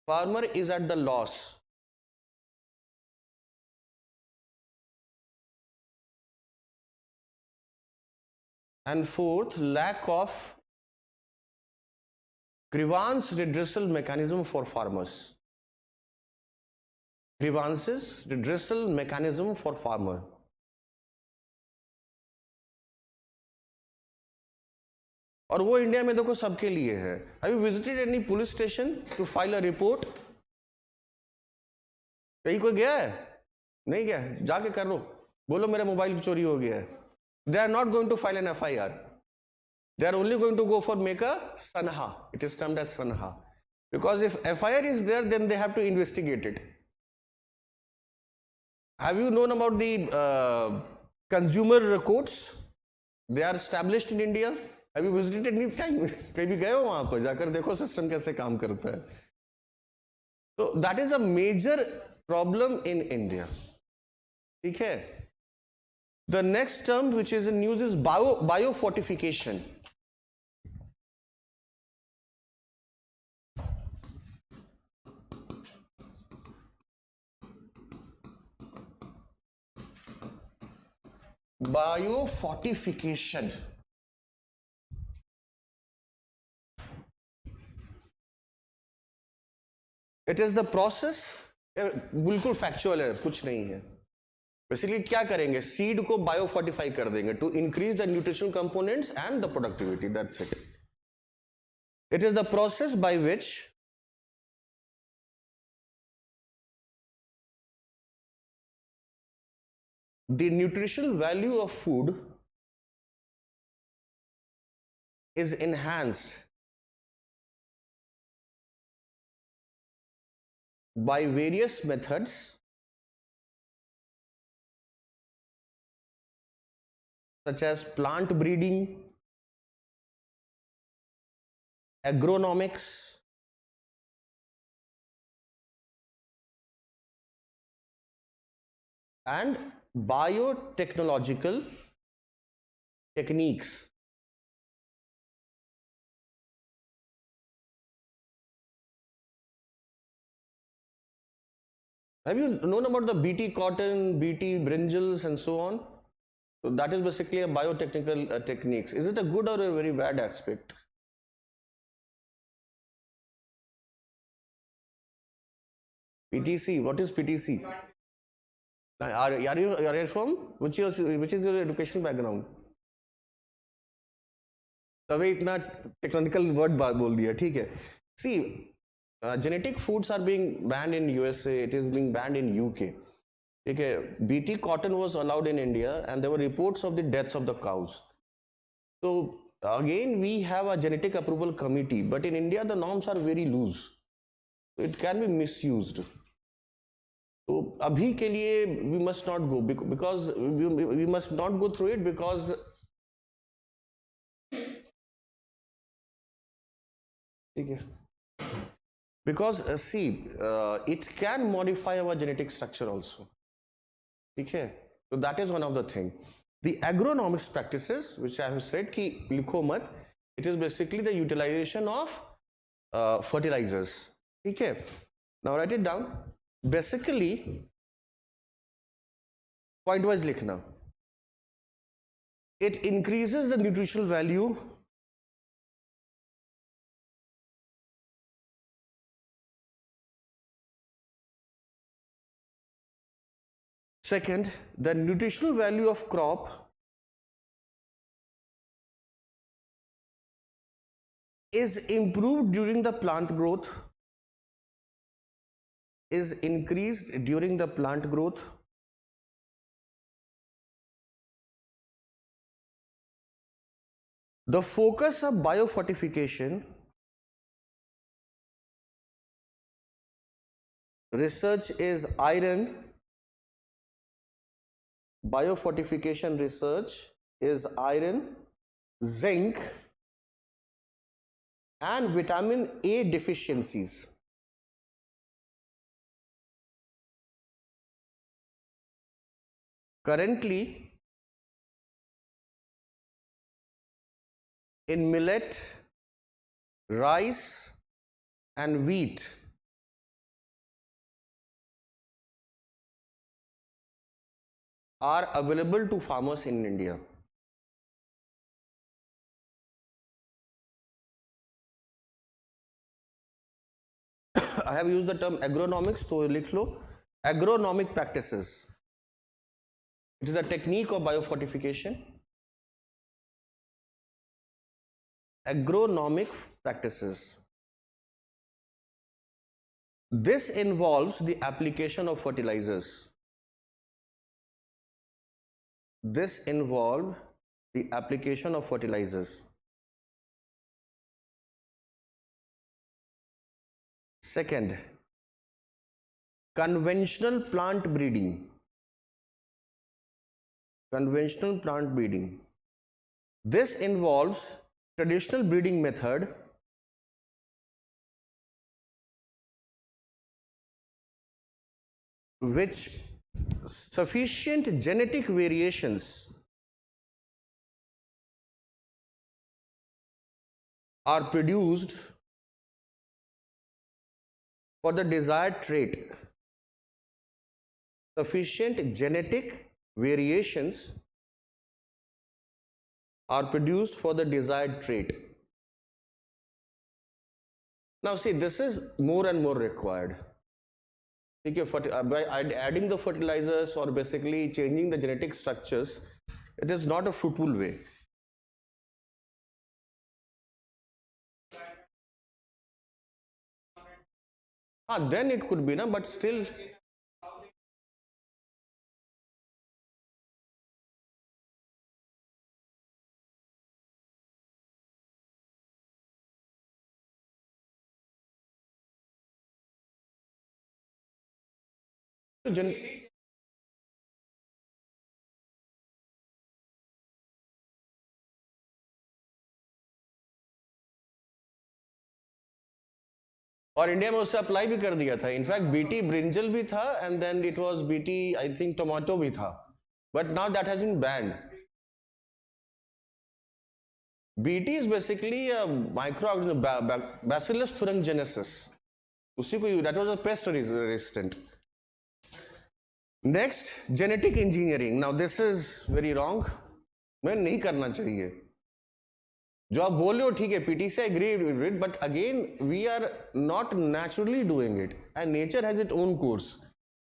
farmer is at the loss. And fourth, lack of grievance redressal mechanism for farmers. Grievances redressal mechanism for farmer. और वो India में देखो सबके लिए है. Have you visited any police station to file a report? कहीं कोई गया है? नहीं गया? जाके कर लो, बोलो मेरा मोबाइल चोरी हो गया है. They are not going to file an FIR. They are only going to go for make a sanha. It is termed as sanha. Because if FIR is there, then they have to investigate it. Have you known about the consumer courts? They are established in India. Have you visited any time? कहीं भी गए हो वहां पर जाकर देखो system कैसे काम करता है. So that is a major problem in India. ठीक है. The next term which is in news is biofortification. Biofortification. It is the process. बिल्कुल फैक्चुअल है, कुछ नहीं है. बेसिकली क्या करेंगे, सीड को बायोफोर्टिफाई कर देंगे to increase the nutritional components and the productivity. That's it. It is the process by which the nutritional value of food is enhanced by various methods such as plant breeding, agronomics, and biotechnological techniques. Have you known about the BT cotton, BT brinjals, and so on? So that is basically a biotechnical techniques. Is it a good or a very bad aspect? PTC. What is PTC? Are you from? Which is your educational background? तभी इतना technical word बोल दिया, ठीक है. See, genetic foods are being banned in USA. It is being banned in UK. Okay, BT cotton was allowed in India, and there were reports of the deaths of the cows. So again, we have a genetic approval committee, but in India the norms are very loose. It can be misused. So abhi ke liye we must not go, because we must not go through it, because okay. Because it can modify our genetic structure also. Okay, so that is one of the thing. The agronomics practices, which I have said ki likho mat, it is basically the utilization of fertilizers. Okay, now write it down. Basically, point wise likhna. It increases the nutritional value second, the nutritional value of crop is improved during the plant growth, is increased during the plant growth. The focus of biofortification research is iron. Biofortification research is iron, zinc, and vitamin A deficiencies. Currently, in millet, rice, and wheat, are available to farmers in India. I have used the term agronomics, so likh lo. Agronomic practices. It is a technique of biofortification. Agronomic practices. This involves the application of fertilizers. This involves the application of fertilizers. Second, conventional plant breeding. Conventional plant breeding. This involves traditional breeding method which sufficient genetic variations are produced for the desired trait. Sufficient genetic variations are produced for the desired trait. Now see, this is more and more required. By adding the fertilizers or basically changing the genetic structures, it is not a fruitful way. Then it could be, but still तो और India में उससे apply भी कर दिया था, in fact BT brinjal भी था and then it was BT I think tomato भी था, but now that has been banned. BT is basically microorganism, Bacillus thuringiensis, उसी को that was a pest resistant. Next, genetic engineering. Now this is very wrong, मैं नहीं करना चाहिए. जो आप बोल रहे हो ठीक है, पीटी से agree with it, but again we are not naturally doing it and nature has it own course.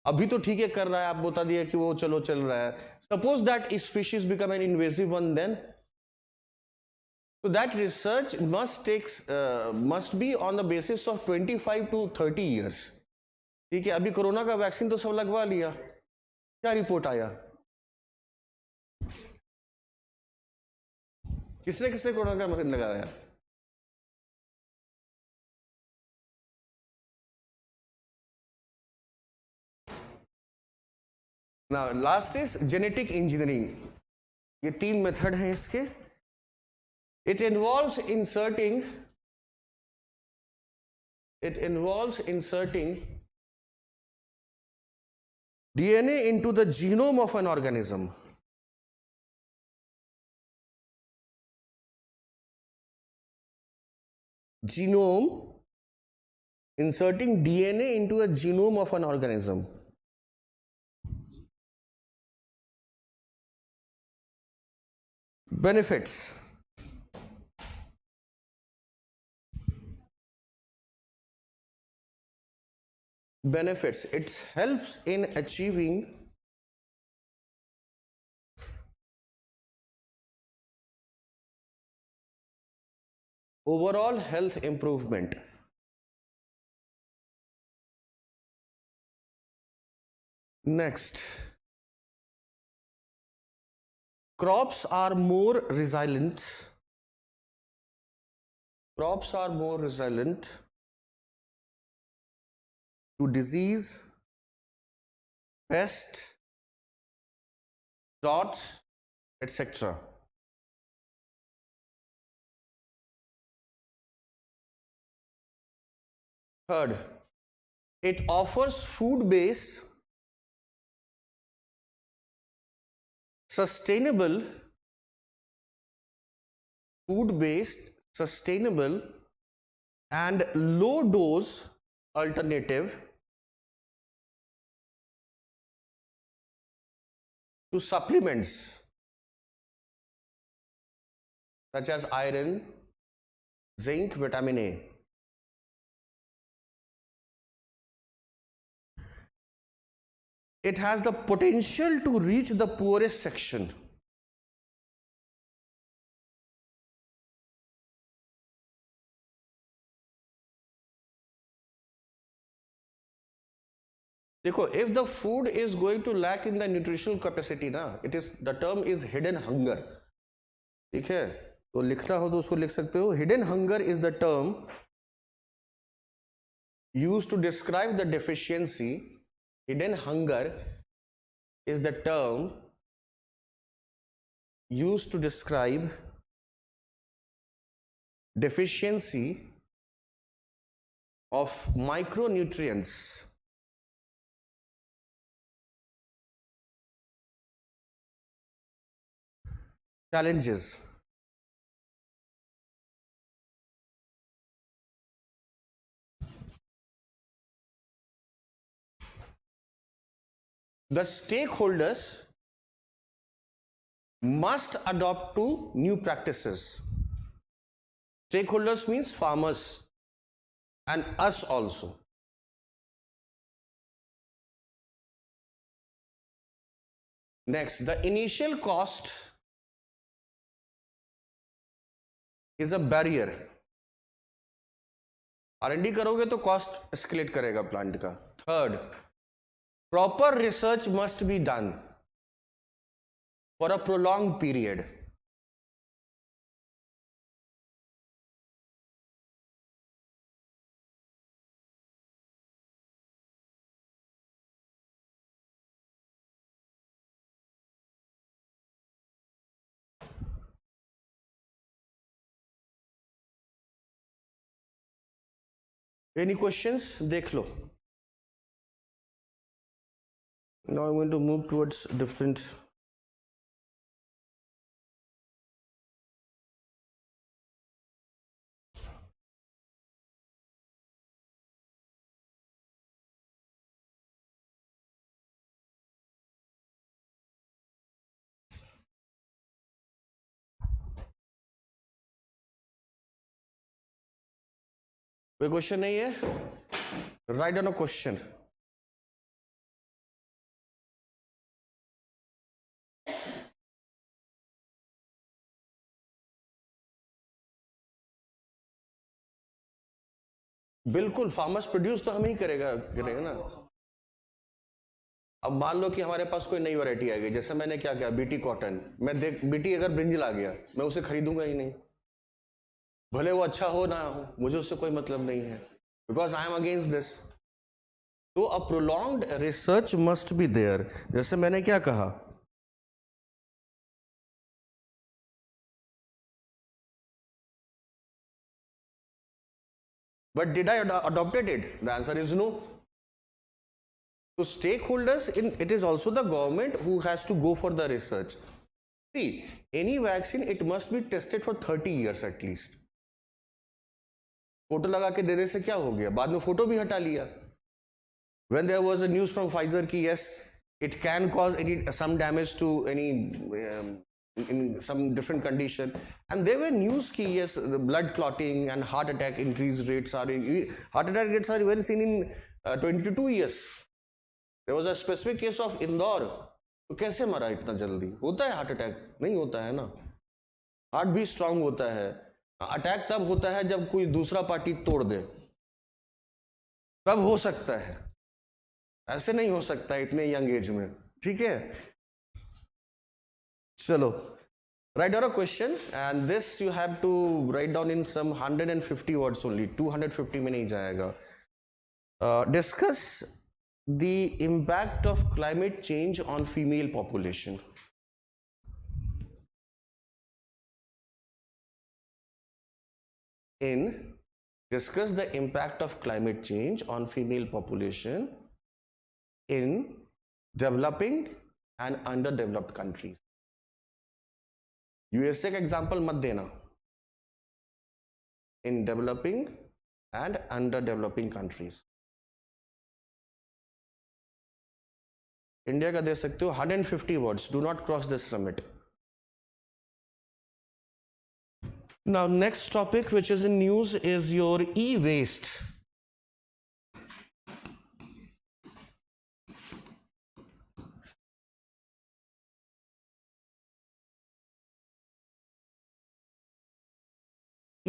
अभी तो ठीक है कर रहा है, आप बता दिया कि वो चलो चल रहा है. Suppose that species become an invasive one, then so that research must be on the basis of 25 to 30 years. ठीक है, अभी कोरोना का वैक्सीन तो सब लगवा लिया, क्या रिपोर्ट आया? किसने किसने कोरोना का वैक्सीन लगाया? Now last is genetic engineering. ये 3 मेथड हैं इसके. It involves inserting DNA into the genome of an organism. Genome, inserting DNA into a genome of an organism. Benefits. Benefits. It helps in achieving overall health improvement. Next, crops are more resilient. Crops are more resilient to disease, pest, droughts, etc. Third, it offers food-based, sustainable, and low-dose alternative to supplements such as iron, zinc, vitamin A. It has the potential to reach the poorest section. देखो, if the food is going to lack in the nutritional capacity ना, it is, the term is hidden hunger. ठीक है, तो लिखना हो तो उसको लिख सकते हो. Hidden hunger is the term used to describe the deficiency. Hidden hunger is the term used to describe deficiency of micronutrients. Challenges. The stakeholders must adopt to new practices. Stakeholders means farmers and us also. Next, the initial cost is a barrier. R&D करोगे तो cost escalate करेगा plant का. Third, proper research must be done for a prolonged period. Any questions? देख लो. Now I'm going to move towards different. कोई question नहीं है? Write down a question. बिल्कुल, farmers produce तो हम ही करेगा ना. अब मान लो कि हमारे पास कोई नई वैरायटी आ गई, जैसे मैंने क्या किया, बीटी कॉटन. मैं देख बीटी अगर ब्रिंजल आ गया, मैं उसे खरीदूंगा ही नहीं, भले वो अच्छा हो ना हो, मुझे उससे कोई मतलब नहीं है, because I am against this. तो a prolonged research must be there. जैसे मैंने क्या कहा, but did I adopted it? The answer is no. So stakeholders, it is also the government who has to go for the research. See, any vaccine, it must be tested for 30 years at least. Photo लगा के देने से क्या हो गया, बाद में photo भी हटा लिया. When there was a news from Pfizer कि yes, it can cause some damage to any in some different condition, and there were news ki yes, the blood clotting and heart attack increased rates are even seen in 22 years. There was a specific case of Indore. तो कैसे मरा इतना जल्दी? होता है heart attack? नहीं होता है ना. हार्ट भी स्ट्रांग होता है. अटैक तब होता है जब कोई दूसरा पार्टी तोड़ दे, तब हो सकता है, ऐसे नहीं हो सकता इतने यंग एज में. ठीक है, चलो, write down a question, and this you have to write down in some 150 words only. 250 में नहीं जाएगा. Discuss the impact of climate change on female population. Discuss the impact of climate change on female population in developing and underdeveloped countries. USA का example मत देना. In developing and under developing countries. India का दे सकते हो 150 words. Do not cross this limit. Now next topic which is in news is your e waste.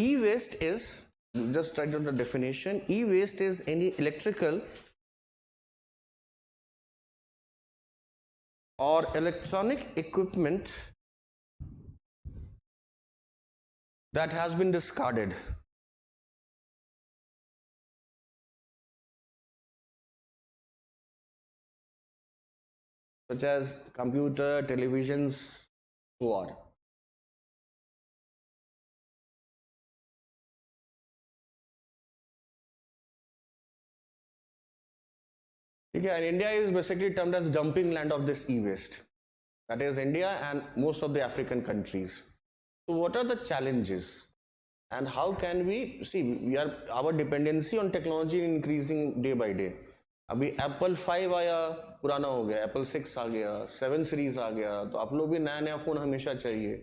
E-waste is, just write down the definition, e-waste is any electrical or electronic equipment that has been discarded. Such as computer, televisions, so on. And India is basically termed as dumping land of this e-waste. That is India and most of the African countries. So what are the challenges and how can we see our dependency on technology increasing day by day. अभी Apple 5 आया, पुराना हो गया, Apple 6 आ गया, 7 series आ गया, तो आप लोग भी नया नया फोन हमेशा चाहिए.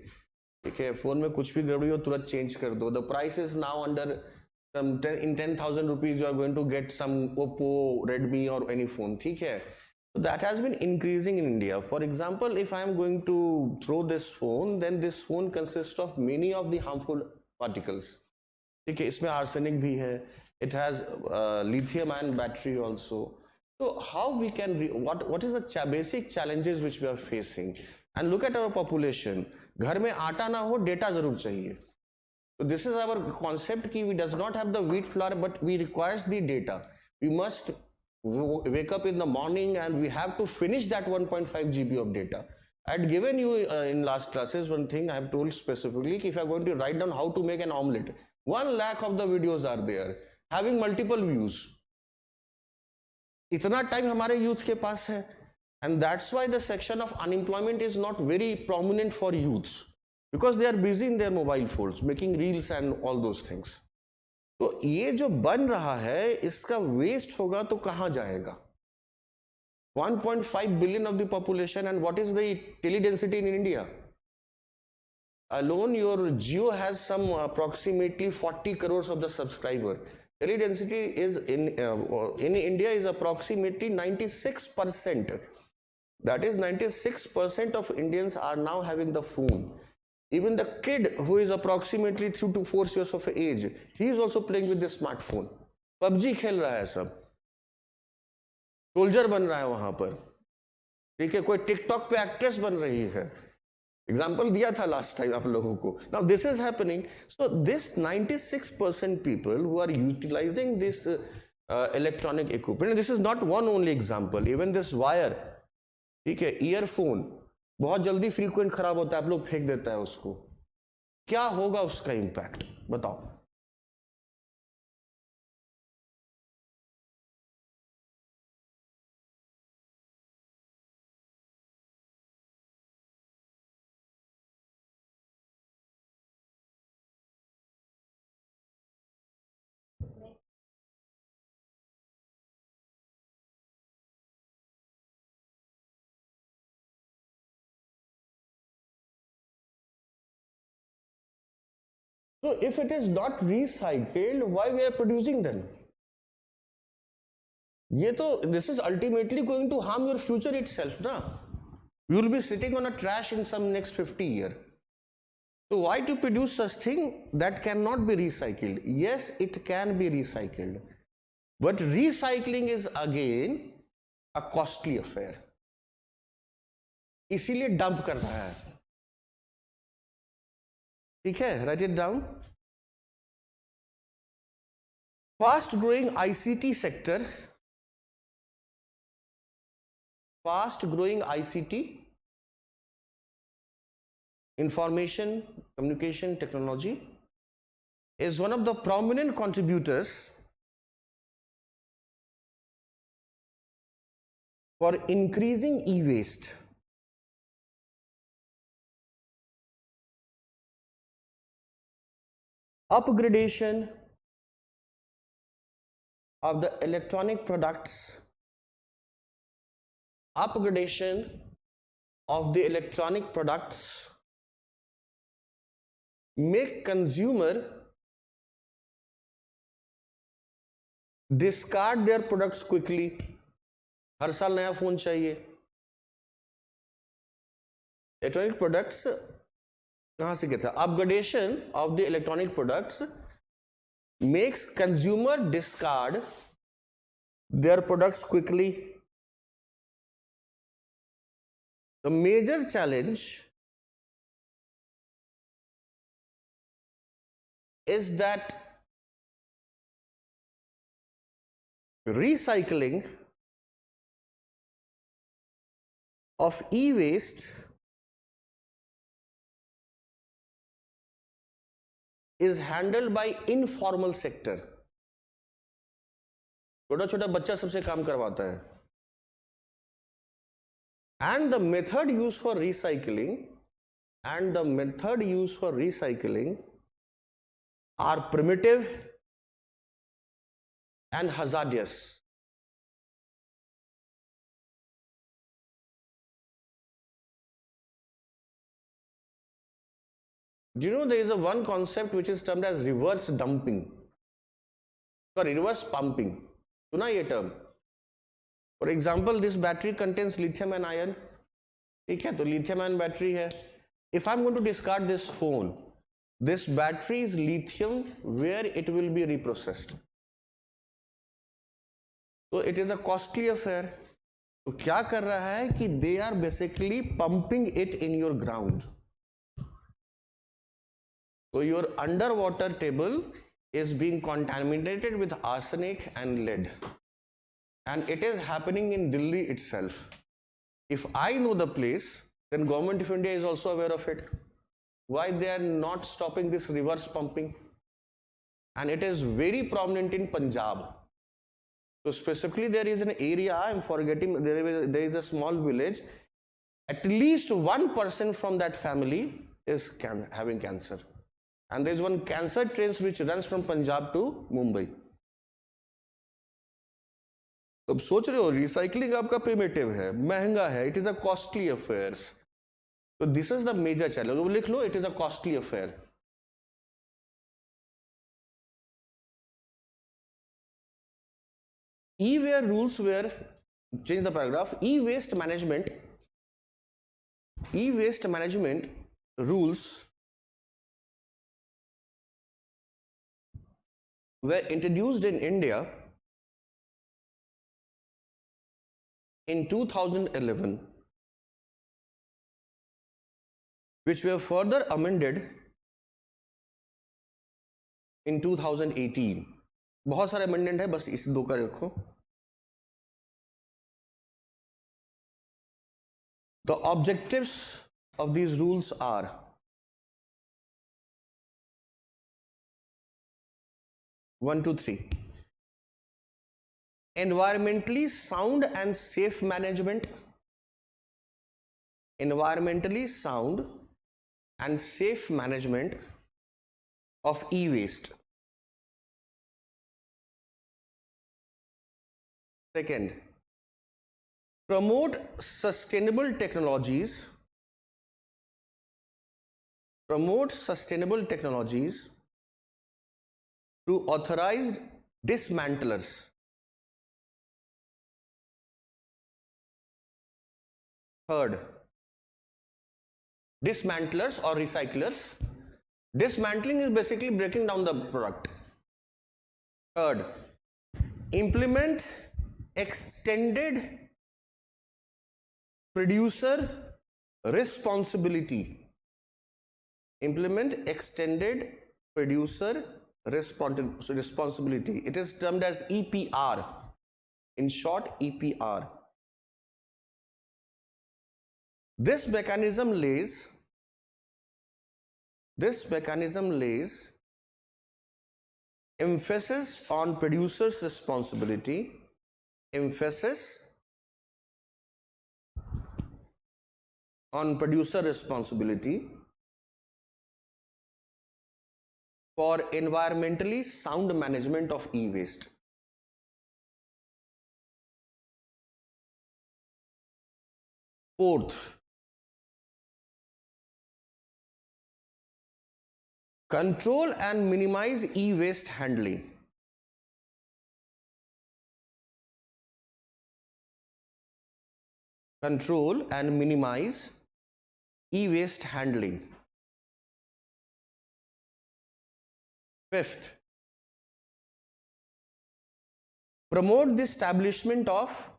ठीक है, फोन में कुछ भी गड़बड़ी हो तुरंत चेंज कर दो. The price is now under in 10,000 rupees you are going to get some Oppo, Redmi or any phone. ठीक है, so that has been increasing in India. For example, if I am going to throw this phone, then this phone consists of many of the harmful particles. ठीक है, इसमें arsenic भी है. It has lithium ion battery also. So how we can what is the basic challenges which we are facing? And look at our population. घर में आटा ना हो, डेटा जरूर चाहिए. So this is our concept कि we does not have the wheat flour, but we requires the data. We must wake up in the morning and we have to finish that 1.5 GB of data. I had given you in last classes one thing. I have told specifically if you are going to write down how to make an omelette, 1 lakh of the videos are there. having multiple views. इतना time हमारे youth के पास है, and that's why the section of unemployment is not very prominent for youths, because they are busy in their mobile phones making reels and all those things. तो ये जो बन रहा है इसका वेस्ट होगा तो कहां जाएगा? 1.5 billion of the population, and what is the tele density in India? Alone your Jio has some approximately 40 crores of the subscriber. Tele density is in India is approximately 96%. That is 96% of Indians are now having the phone. Even the kid who is approximately 3 to 4 years of age, he is also playing with the smartphone. PUBG खेल रहा है सब, soldier बन रहा है वहां पर, ठीक है, कोई टिकटॉक पे एक्ट्रेस बन रही है, एग्जाम्पल दिया था लास्ट टाइम आप लोगों को. Now this is happening. So this 96% people who are utilizing this electronic equipment, this is not one only example, even this wire, ठीक है, ईयरफोन बहुत जल्दी फ्रीक्वेंट खराब होता है, आप लोग फेंक देता है उसको. क्या होगा उसका इंपैक्ट बताओ? So if it is not recycled, why we are producing them? ये तो this is ultimately going to harm your future itself, ना? You will be sitting on a trash in some next 50 years. So why to produce such thing that cannot be recycled? Yes, it can be recycled, but recycling is again a costly affair. इसीलिए dump कर रहा है. ठीक है, write it down. Fast growing ICT sector, fast growing ICT, information communication technology, is one of the prominent contributors for increasing e-waste. Upgradation of the electronic products, upgradation of the electronic products make consumer discard their products quickly. हर साल नया phone चाहिए. Electronic products कहां से कहता है? Upgradation of the electronic products makes consumer discard their products quickly. The major challenge is that recycling of e-waste is handled by informal sector. छोटा छोटा बच्चा सबसे काम करवाता है. And the method used for recycling are primitive and hazardous. Do you know there is a one concept which is termed as reverse pumping? सुना ये term? For example, this battery contains lithium and iron. ठीक है, तो lithium ion battery है. If I'm going to discard this phone, this battery is lithium where it will be reprocessed. So it is a costly affair. तो क्या कर रहा है कि they are basically pumping it in your ground. So your underwater table is being contaminated with arsenic and lead, and it is happening in Delhi itself. If I know the place, then Government of India is also aware of it. Why they are not stopping this reverse pumping? and it is very prominent in Punjab. So specifically there is an area, I'm forgetting, there is a small village, at least one person from that family is having cancer, and there is one cancer train which runs from Punjab to Mumbai. तो अब सोच रहे हो recycling आपका primitive है, महंगा है, it is a costly affair. तो this is the major challenge. वो लिख लो, it is a costly affair. E-ware rules were, change the paragraph, e-waste management rules were introduced in India in 2011, which were further amended in 2018. बहुत सारे amendment है, बस इस दो का रखो. The objectives of these rules are: one, two, three. Environmentally sound and safe management. Environmentally sound and safe management of e-waste. Second, promote sustainable technologies. Promote sustainable technologies through authorized dismantlers. Third, dismantlers or recyclers. Dismantling is basically breaking down the product. Third, implement extended producer responsibility. Implement extended producer responsibility. It is termed as EPR. In short, EPR. This mechanism lays emphasis on producer's responsibility. Emphasis on producer responsibility for environmentally sound management of e-waste. Fourth, control and minimize e-waste handling. Control and minimize e-waste handling. Fifth, promote the establishment of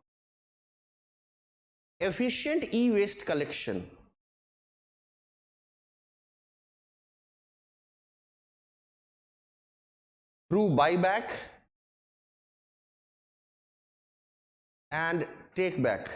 efficient e-waste collection. Through buyback and take back.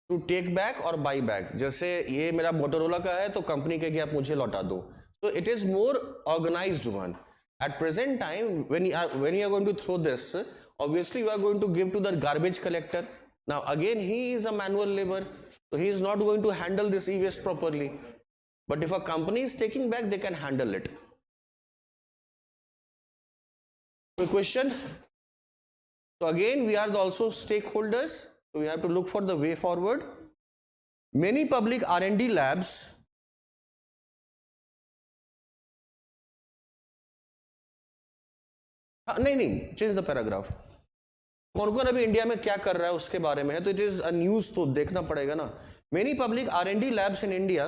To take back और buy back. जैसे ये मेरा Motorola का है तो company कहेगी आप मुझे लौटा दो. So it is more organized one. At present time, when you are going to throw this, obviously you are going to give to the garbage collector. Now again he is a manual labor, so he is not going to handle this e-waste properly. But if a company is taking back, they can handle it. So question. So again we are also stakeholders. So we have to look for the way forward. Many public R&D labs नहीं change the paragraph. कौन कौन अभी India में क्या कर रहा है उसके बारे में है, तो इट इज अ न्यूज, तो देखना पड़ेगा ना. Many public R&D labs in India,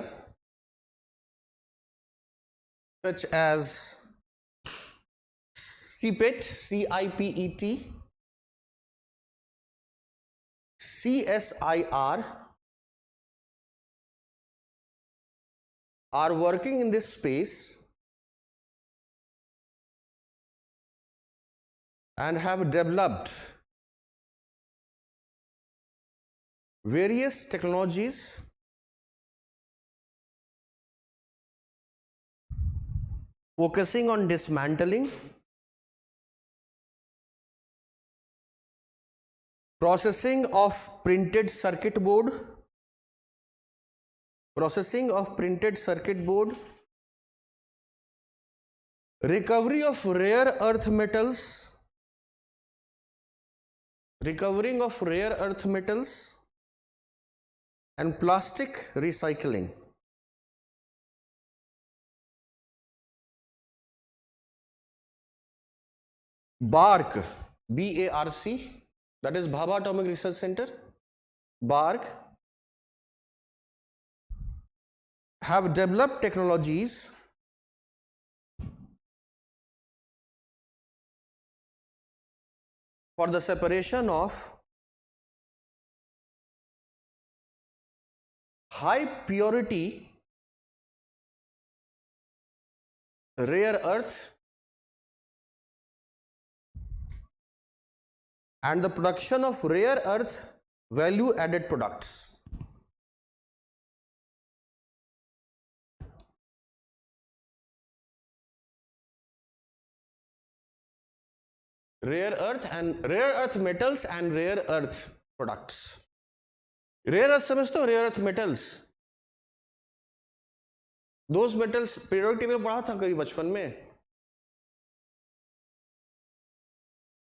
such as CPET, CIPET, CSIR, are working in this space and have developed various technologies focusing on dismantling, processing of printed circuit board, recovery of rare earth metals, and plastic recycling. BARC, BARC, that is Bhabha Atomic Research Center, BARC, have developed technologies for the separation of high purity rare earth and the production of rare earth value added products. Rare earth metals and rare earth products. Rare earth समझते हो? Rare earth metals, those metals periodic table में पढ़ा था कभी बचपन में.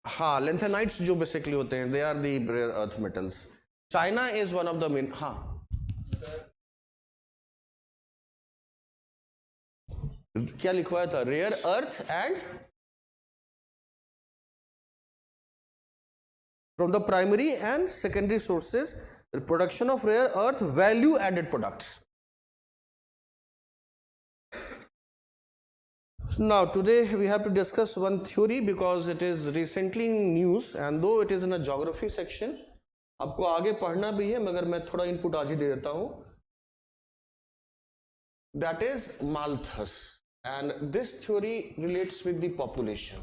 हाँ, lanthanides जो basically होते हैं, they are the rare earth metals. China is one of the main. हाँ, क्या लिखवाया था? Rare earth and from the primary and secondary sources, the production of rare earth value added products. Now today we have to discuss one theory because it is recently in news, and though it is in a geography section, आपको आगे पढ़ना भी है मगर मैं थोड़ा input आज ही दे देता हूँ. That is Malthus, and this theory relates with the population.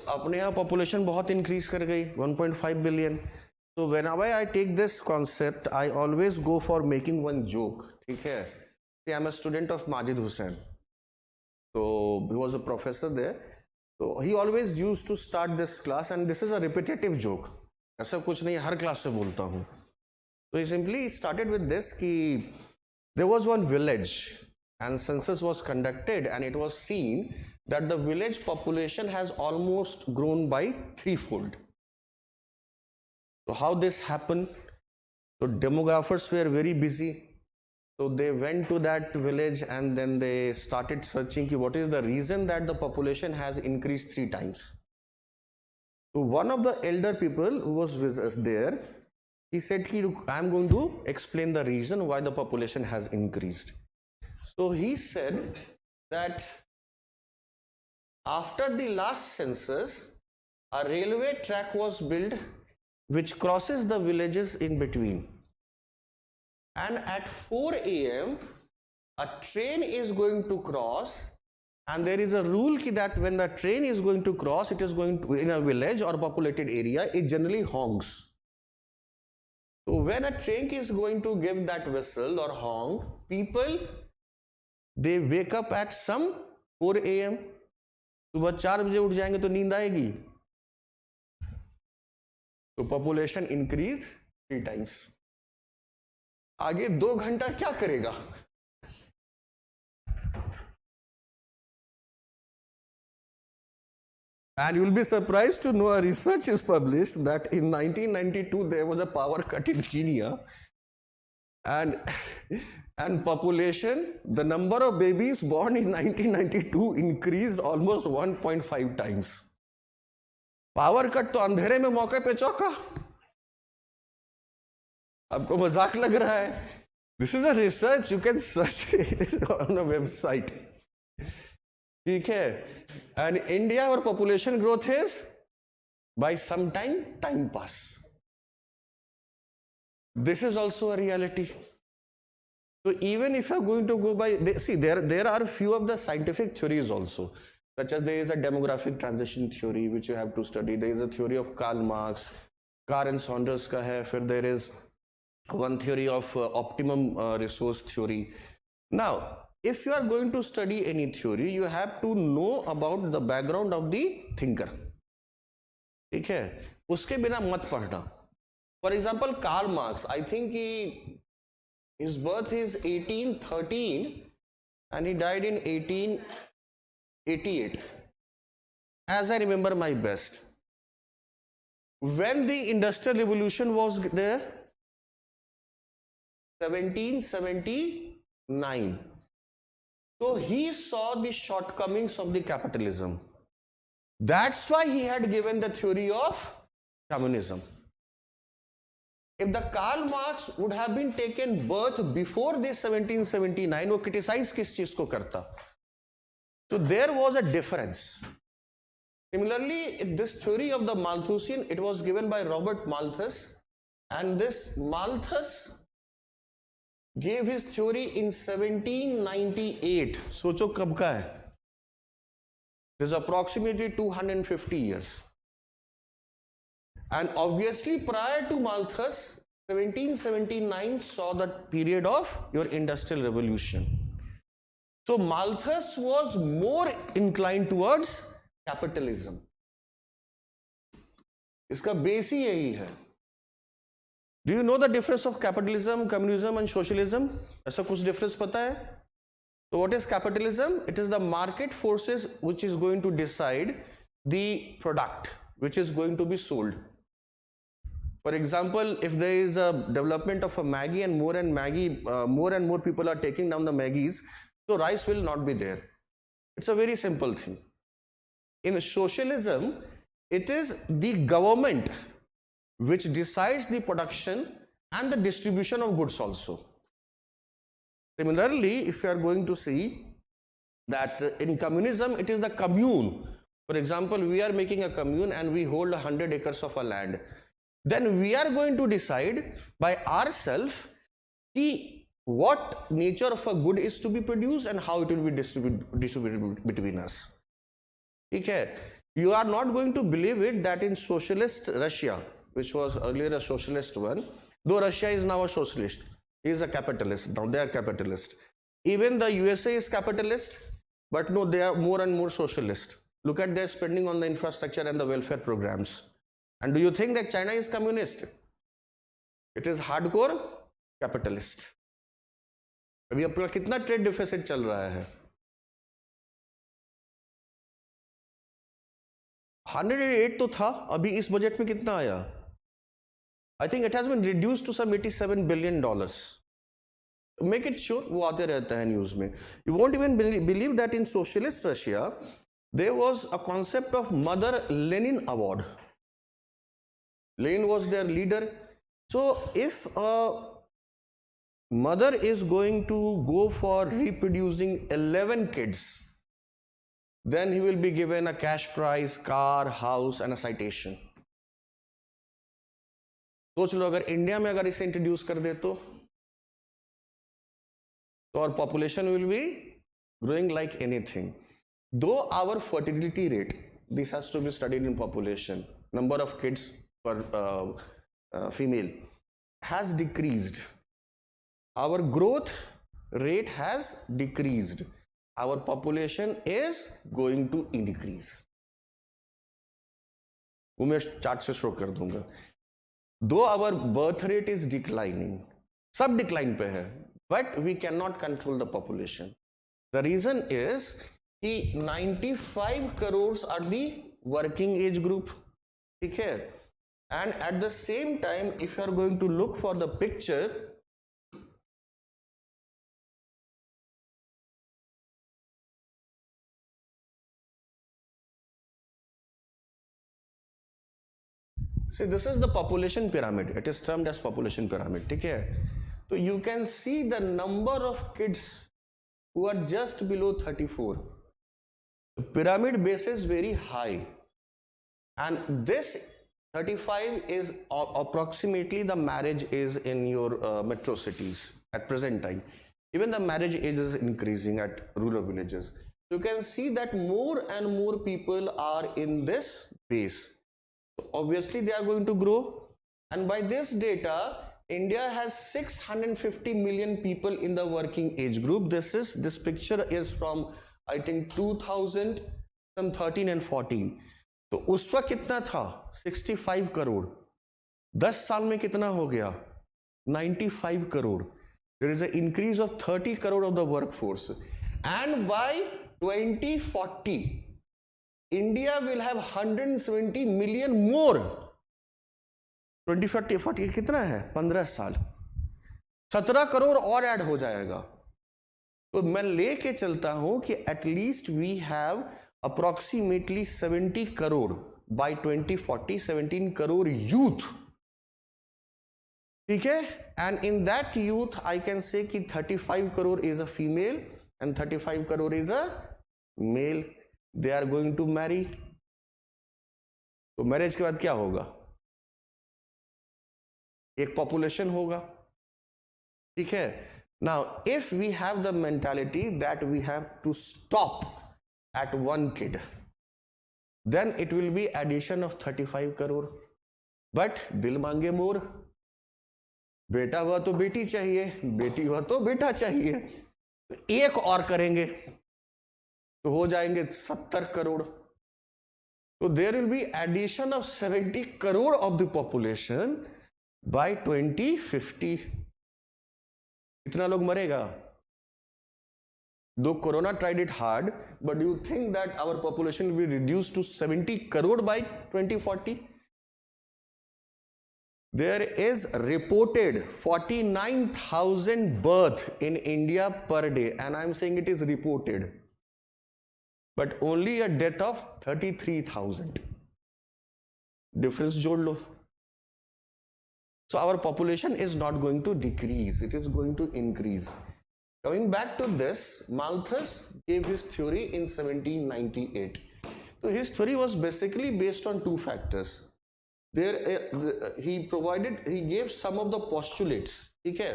अपने यहाँ population बहुत increase कर गई, 1.5 billion. So whenever I take this concept, I always go for making one joke. ठीक है? See, I'm a student of Majid Hussain. So he was a professor there. So he always used to start this class, and this is a repetitive joke. ऐसा कुछ नहीं, हर class से बोलता हूँ. So he simply started with this कि there was one village and census was conducted, and it was seen that the village population has almost grown by threefold. So how this happened? So demographers were very busy. So they went to that village and then they started searching what is the reason that the population has increased 3 times. So one of the elder people who was with us there, he said, I am going to explain the reason why the population has increased. So he said that after the last census, a railway track was built which crosses the villages in between. And at 4 a.m., a train is going to cross, and there is a rule that when the train is going to cross, it is going to, in a village or populated area, it generally honks. So when a train is going to give that whistle or honk, people, they wake up at some 4 a.m. सुबह 4 बजे उठ जाएंगे तो नींद आएगी. तो population increased 3 times. आगे 2 घंटा क्या करेगा? And you will be surprised to know a research is published that in 1992 there was a power cut in Kenya, and population, the number of babies born in 1992 increased almost 1.5 times. Power cut तो अंधेरे में मौके पे चौका. आपको मजाक लग रहा है? This is a research, you can search it on a website. ठीक है? And India, our population growth is by some time pass. This is also a reality. So even if you are going to go by, see, there are few of the scientific theories also, such as there is a demographic transition theory which you have to study. There is a theory of Karl Marx. Carr and Saunders का है, फिर there is one theory of optimum resource theory. Now, if you are going to study any theory, you have to know about the background of the thinker. ठीक है, उसके बिना मत पढ़ना. For example, Karl Marx, I think his birth is 1813 and he died in 1888, as I remember my best. When the Industrial Revolution was there, 1779. So he saw the shortcomings of the capitalism. That's why he had given the theory of communism. If the Karl Marx would have been taken birth before this 1779, वो criticize किस चीज को करता? So there was a difference. Similarly, this theory of the Malthusian, it was given by Robert Malthus, and this Malthus gave his theory in 1798. सोचो कब का है? It is approximately 250 years. And obviously prior to Malthus, 1779 saw the period of your Industrial Revolution. So Malthus was more inclined towards capitalism. इसका base ही यही है. Do you know the difference of capitalism, communism and socialism? ऐसा कुछ difference पता है? So what is capitalism? It is the market forces which is going to decide the product which is going to be sold. For example, if there is a development of a Maggi and more and more people are taking down the Maggies, so rice will not be there. It's a very simple thing. In socialism, it is the government which decides the production and the distribution of goods also. Similarly, if you are going to see that in communism, it is the commune. For example, we are making a commune and we hold 100 acres of a land. Then we are going to decide by ourselves what nature of a good is to be produced and how it will be distributed between us. Okay? You are not going to believe it that in socialist Russia, which was earlier a socialist one, though Russia is now a socialist, he is a capitalist. Now they are capitalist. Even the USA is capitalist, but no, they are more and more socialist. Look at their spending on the infrastructure and the welfare programs. And do you think that China is communist? It is hardcore capitalist. अभी अपना कितना trade deficit चल रहा है? 108 तो था, अभी इस बजट में कितना आया? I think it has been reduced to some $87 billion. Make it sure, वो आते रहता है न्यूज में. You won't even believe that in socialist Russia there was a concept of Mother Lenin Award. Lenin was their leader. So if a mother is going to go for reproducing 11 kids, then he will be given a cash prize, car, house and a citation. सोच लो अगर India में अगर इसे introduce कर दे तो our population will be growing like anything. Though our fertility rate, this has to be studied in population, number of kids per female has decreased. Our growth rate has decreased. Our population is going to increase. वो मैं chart से show कर दूंगा. Though our birth rate is declining, सब decline पे है, but we cannot control the population. The reason is कि 95 crores are the working age group, ठीक है? And at the same time, if you are going to look for the picture, see, this is the population pyramid. It is termed as population pyramid. ठीक है? So you can see the number of kids who are just below 34. The pyramid base is very high, and this 35 is approximately the marriage age in your metro cities at present time. Even the marriage age is increasing at rural villages. You can see that more and more people are in this base. So obviously they are going to grow. And by this data, India has 650 million people in the working age group. This picture is from I think 2013 and 14. तो उस वक्त कितना था? 65 करोड़. 10 साल में कितना हो गया? 95 crore. There is an increase of 30 crore of the workforce. And by 2040, India will have 170 million more. 2040 कितना है? 15 साल. 17 करोड़ और ऐड हो जाएगा. तो मैं लेके चलता हूं कि at least we have approximately 70 crore by 2040, 17 crore youth. ठीक है. And in that youth I can say कि 35 crore is a female and 35 crore is a male. They are going to marry. तो मैरिज के बाद क्या होगा? एक पॉपुलेशन होगा. ठीक है. Now if we have the mentality that we have to stop at 1 kid, then it will be addition of 35 crore. But दिल मांगे मोर. बेटा हुआ तो बेटी चाहिए, बेटी हुआ तो बेटा चाहिए. एक और करेंगे तो हो जाएंगे 70 करोड़. तो there will be addition of 70 crore of the population by 2050. कितना लोग मरेगा? Though corona tried it hard, but you think that our population will be reduce to 70 crore by 2040? There is reported 49,000 birth in India per day, and I am saying it is reported, but only a death of 33,000. Difference जोड़ लो. So our population is not going to decrease, it is going to increase. Coming back to this, Malthus gave his theory in 1798. So his theory was basically based on two factors. He gave some of the postulates. ठीक है.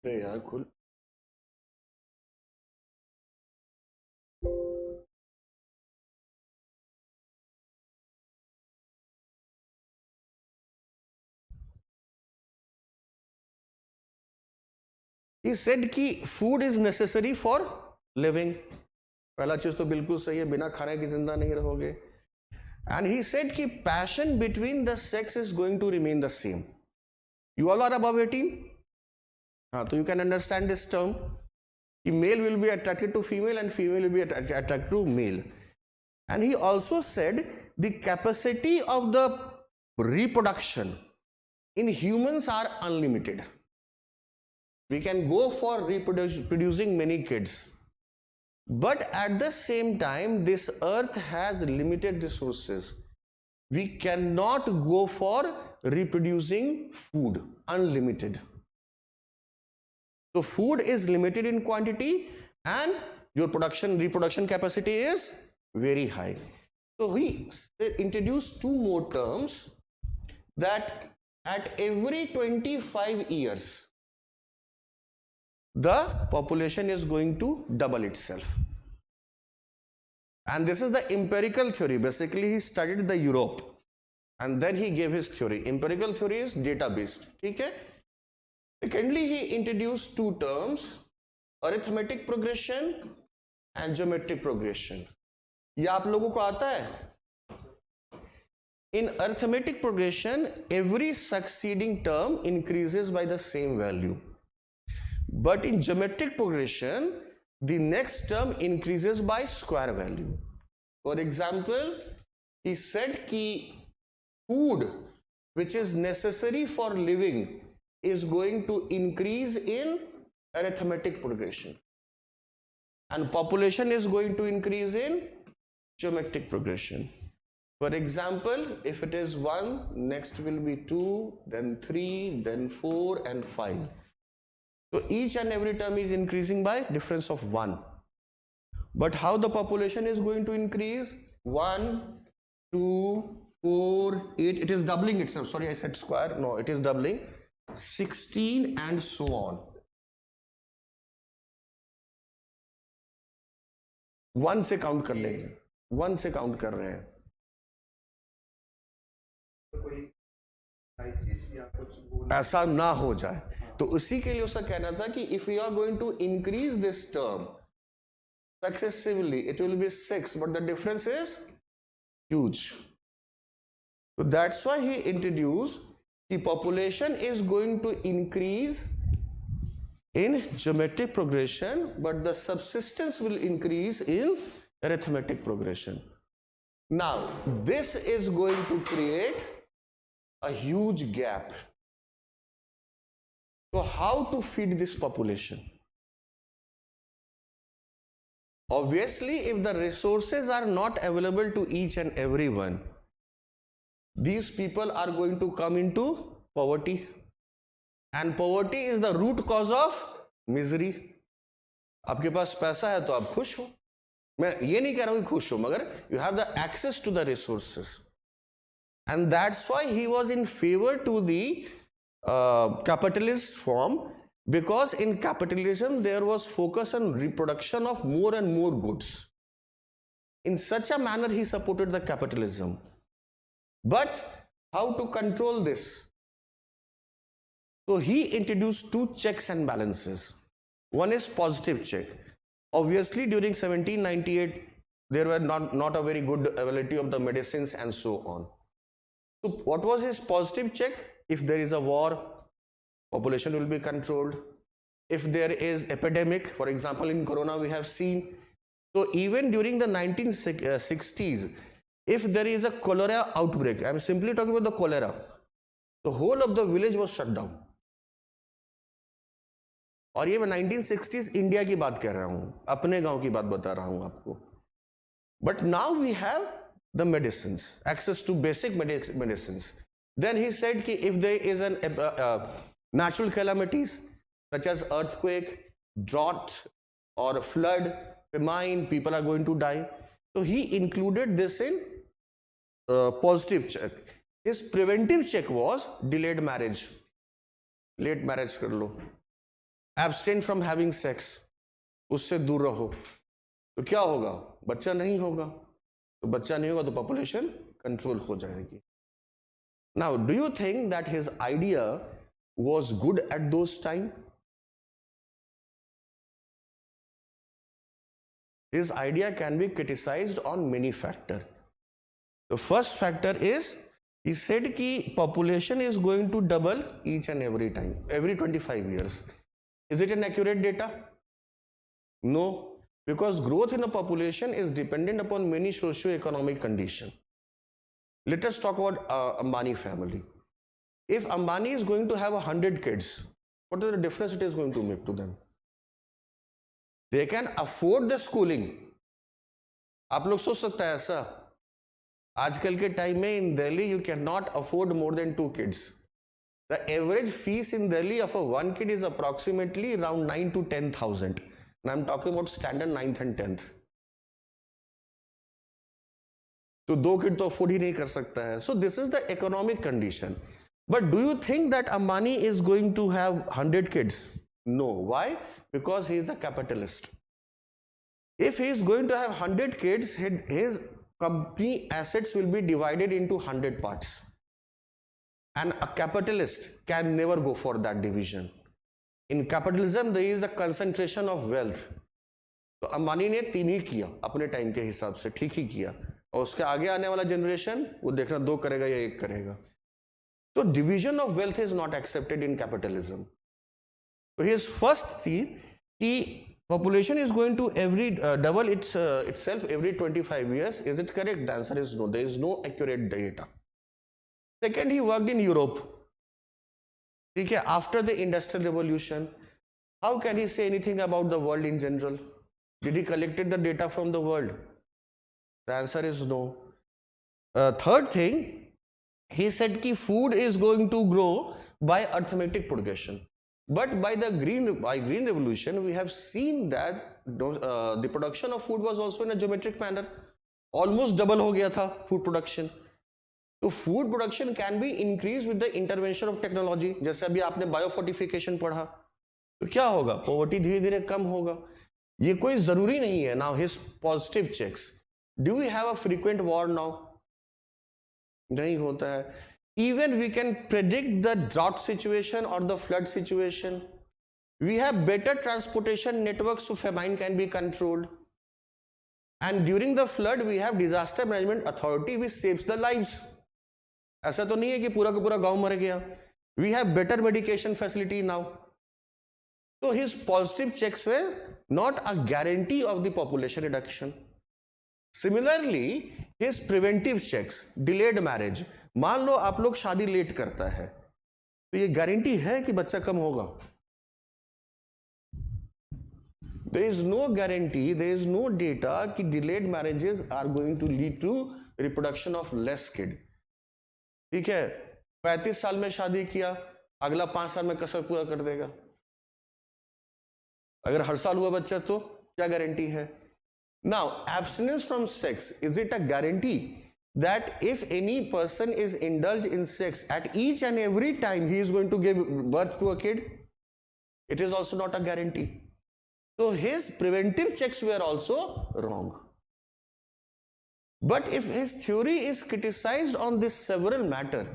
यार खुल. He said कि food is necessary for living. पहला चीज तो बिल्कुल सही है, बिना खाने के जिंदा नहीं रहोगे. एंड ही सेड कि passion between the sex is going to remain the same. You all are above 18. हाँ, तो you can understand this term कि male will be attracted to female and female will be attracted to male. And he also said the capacity of the reproduction in humans are unlimited. We can go for reproducing many kids. But at the same time, this earth has limited resources. We cannot go for reproducing food unlimited. So food is limited in quantity and your reproduction capacity is very high. So he introduced two more terms, that at every 25 years, the population is going to double itself. And this is the empirical theory. Basically, he studied the Europe and then he gave his theory. Empirical theory is data based. ठीक है. Secondly, he introduced two terms, arithmetic progression and geometric progression. ये आप लोगों को आता है? In arithmetic progression, every succeeding term increases by the same value. But in geometric progression, the next term increases by square value. For example, he said कि food which is necessary for living is going to increase in arithmetic progression, and population is going to increase in geometric progression. For example, if it is 1, next will be 2, then 3, then 4 and 5. So each and every term is increasing by difference of 1. But how the population is going to increase? 1, 2, 4, 8. It is doubling itself. Sorry, I said square. No, it is doubling. 16 and so on. 1 से count कर लेंगे. 1 से count कर रहे हैं। कोई crisis या कुछ ऐसा ना हो जाए, तो उसी के लिए उसका कहना था कि if you are going to increase this term successively it will be 6, but the difference is huge. So that's why he introduced the population is going to increase in geometric progression, but the subsistence will increase in arithmetic progression. Now this is going to create a huge gap. So how to feed this population? Obviously, if the resources are not available to each and everyone, these people are going to come into poverty, and poverty is the root cause of misery. आपके पास पैसा है तो आप खुश हो, मैं ये नहीं कह रहा हूँ कि खुश हो, मगर you have the access to the resources, and that's why he was in favor to the capitalist form. Because in capitalism there was focus on reproduction of more and more goods. In such a manner he supported the capitalism. But how to control this? So he introduced 2 checks and balances. One is positive check. Obviously during 1798 there were not a very good availability of the medicines and so on. So what was his positive check? If there is a war, population will be controlled. If there is epidemic, for example in corona we have seen, so even during the 1960s, if there is a cholera outbreak, I am simply talking about the cholera, the whole of the village was shut down. और ये मैं 1960s India की बात कर रहा हूँ, अपने गांव की बात बता रहा हूँ आपको. But now we have the medicines, access to basic medicines. Then he said कि if there is an natural calamities such as earthquake, drought or flood, famine, people are going to die. So he included this in positive check. His preventive check was delayed marriage. Late marriage कर लो, abstain from having sex, उससे दूर रहो. तो क्या होगा? बच्चा नहीं होगा, तो बच्चा नहीं होगा तो population control हो जाएगी. Now, do you think that his idea was good at those time? His idea can be criticized on many factors. The first factor is, he said कि population is going to double each and every time, every 25 years. Is it an accurate data? No, because growth in a population is dependent upon many socio-economic conditions. Let us talk about Ambani family. If Ambani is going to have 100 kids, what is the difference it is going to make to them? They can afford the schooling. आप लोग सोच सकता है ऐसा? आजकल के time में in Delhi you cannot afford more than 2 kids. The average fees in Delhi of a 1 kid is approximately around 9 to 10,000. And I'm talking about standard 9th and 10th. तो 2 किड तो अफोर्ड ही नहीं कर सकता है. So this is the economic condition. But do you think that Ambani is going to have 100 kids? No. Why? Because he is a capitalist. If he is going to have 100 kids, his company assets will be divided into 100 parts. And a capitalist can never go for that division. In capitalism, there is a concentration of wealth. तो अंबानी ने 3 ही किया अपने time के हिसाब से, ठीक ही किया. और उसके आगे आने वाला जनरेशन वो देखना 2 करेगा या 1 करेगा. So division of wealth is not accepted in capitalism. So his first thing, the population is going to double itself every 25 years. Is it correct? The answer is no. There is no accurate data. Second, he worked in Europe. Okay, after the Industrial Revolution, how can he say anything about the world in general? Did he collected the data from the world? The answer is no. Third thing, he said that food is going to grow by arithmetic progression. But by Green Revolution, we have seen that the production of food was also in a geometric manner. Almost double हो गया था food production. तो food production can be increased with the intervention of technology. जैसे अभी आपने biofortification पढ़ा, तो क्या होगा? Poverty धीरे धीरे कम होगा. ये कोई जरूरी नहीं है. Now his positive checks. Do we have a frequent war now? नहीं होता है. Even we can predict the drought situation or the flood situation. We have better transportation networks so famine can be controlled. And during the flood we have disaster management authority which saves the lives. ऐसा तो नहीं है कि पूरा का पूरा गांव मर गया. We have better medication facility now. So his positive checks were not a guarantee of the population reduction. Similarly, his preventive checks, delayed marriage. मान लो आप लोग शादी लेट करता है तो ये गारंटी है कि बच्चा कम होगा? There is no guarantee, there is no data कि delayed marriages are going to lead to reproduction of less kid. ठीक है, 35 साल में शादी किया, अगला 5 साल में कसर पूरा कर देगा. अगर हर साल हुआ बच्चा तो क्या गारंटी है? Now, abstinence from sex, is it a guarantee that if any person is indulged in sex at each and every time he is going to give birth to a kid? It is also not a guarantee. So his preventive checks were also wrong. But if his theory is criticized on this several matter,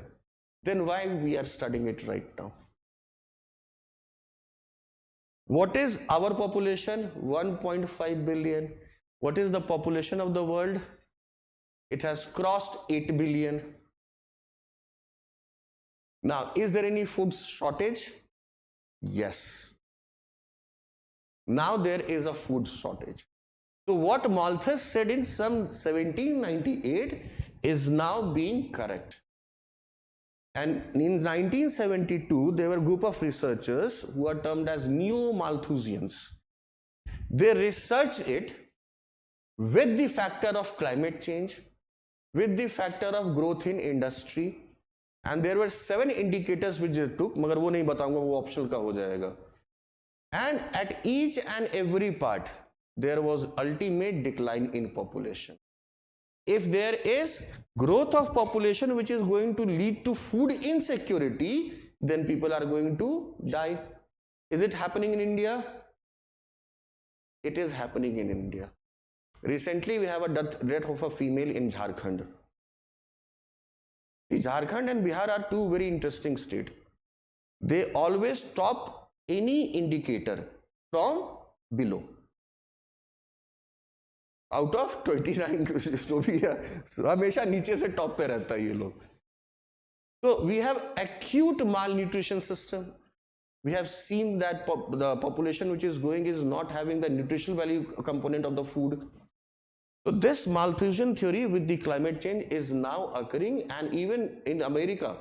then why we are studying it right now? What is our population? 1.5 billion. What is the population of the world? It has crossed 8 billion. Now, is there any food shortage? Yes. Now there is a food shortage. So what Malthus said in some 1798 is now being correct. And in 1972, there were a group of researchers who are termed as neo-Malthusians. They researched it with the factor of climate change, with the factor of growth in industry, and there were 7 indicators which they took, मगर वो नहीं बताऊंगा, वो optional का हो जाएगा. And at each and every part, there was ultimate decline in population. If there is growth of population which is going to lead to food insecurity, then people are going to die. Is it happening in India? It is happening in India. Recently, we have a death of a female in Jharkhand. Jharkhand and Bihar are two very interesting states. They always top any indicator from below. Out of 29 जो भी है हमेशा नीचे से top पे रहता है ये लोग. So we have acute malnutrition system. We have seen that the population which is growing is not having the nutritional value component of the food. So this Malthusian theory with the climate change is now occurring, and even in Africa,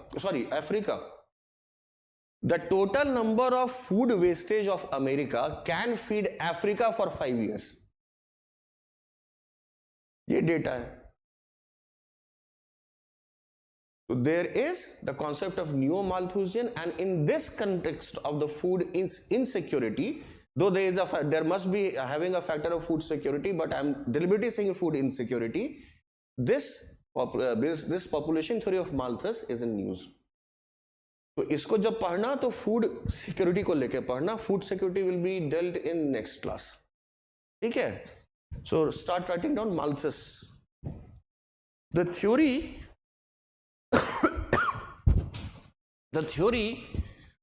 the total number of food wastage of America can feed Africa for 5 years. ये data है. So there is the concept of neo-Malthusian, and in this context of the food insecurity, though there must be having a factor of food security, but I'm deliberately saying food insecurity. This population theory of Malthus is in news. तो इसको जब पढ़ना तो food security को लेके पढ़ना. Food security will be dealt in next class. ठीक है? So start writing down Malthus. The theory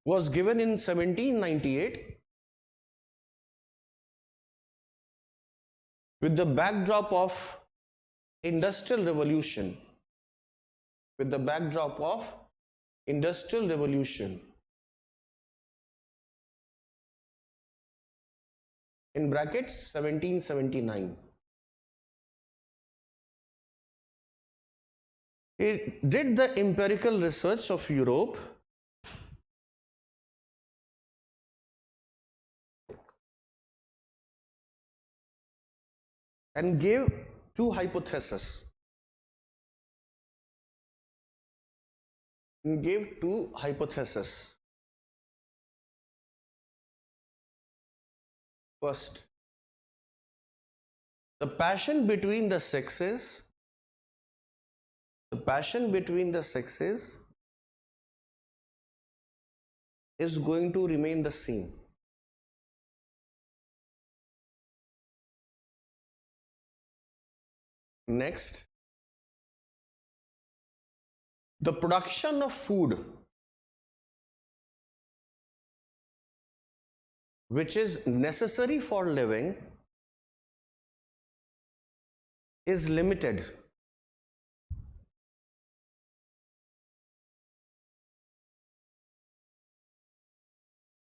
was given in 1798 with the backdrop of Industrial Revolution. In brackets 1779. It did the empirical research of Europe and gave two hypotheses. First, the passion between the sexes is going to remain the same. Next, the production of food which is necessary for living is limited.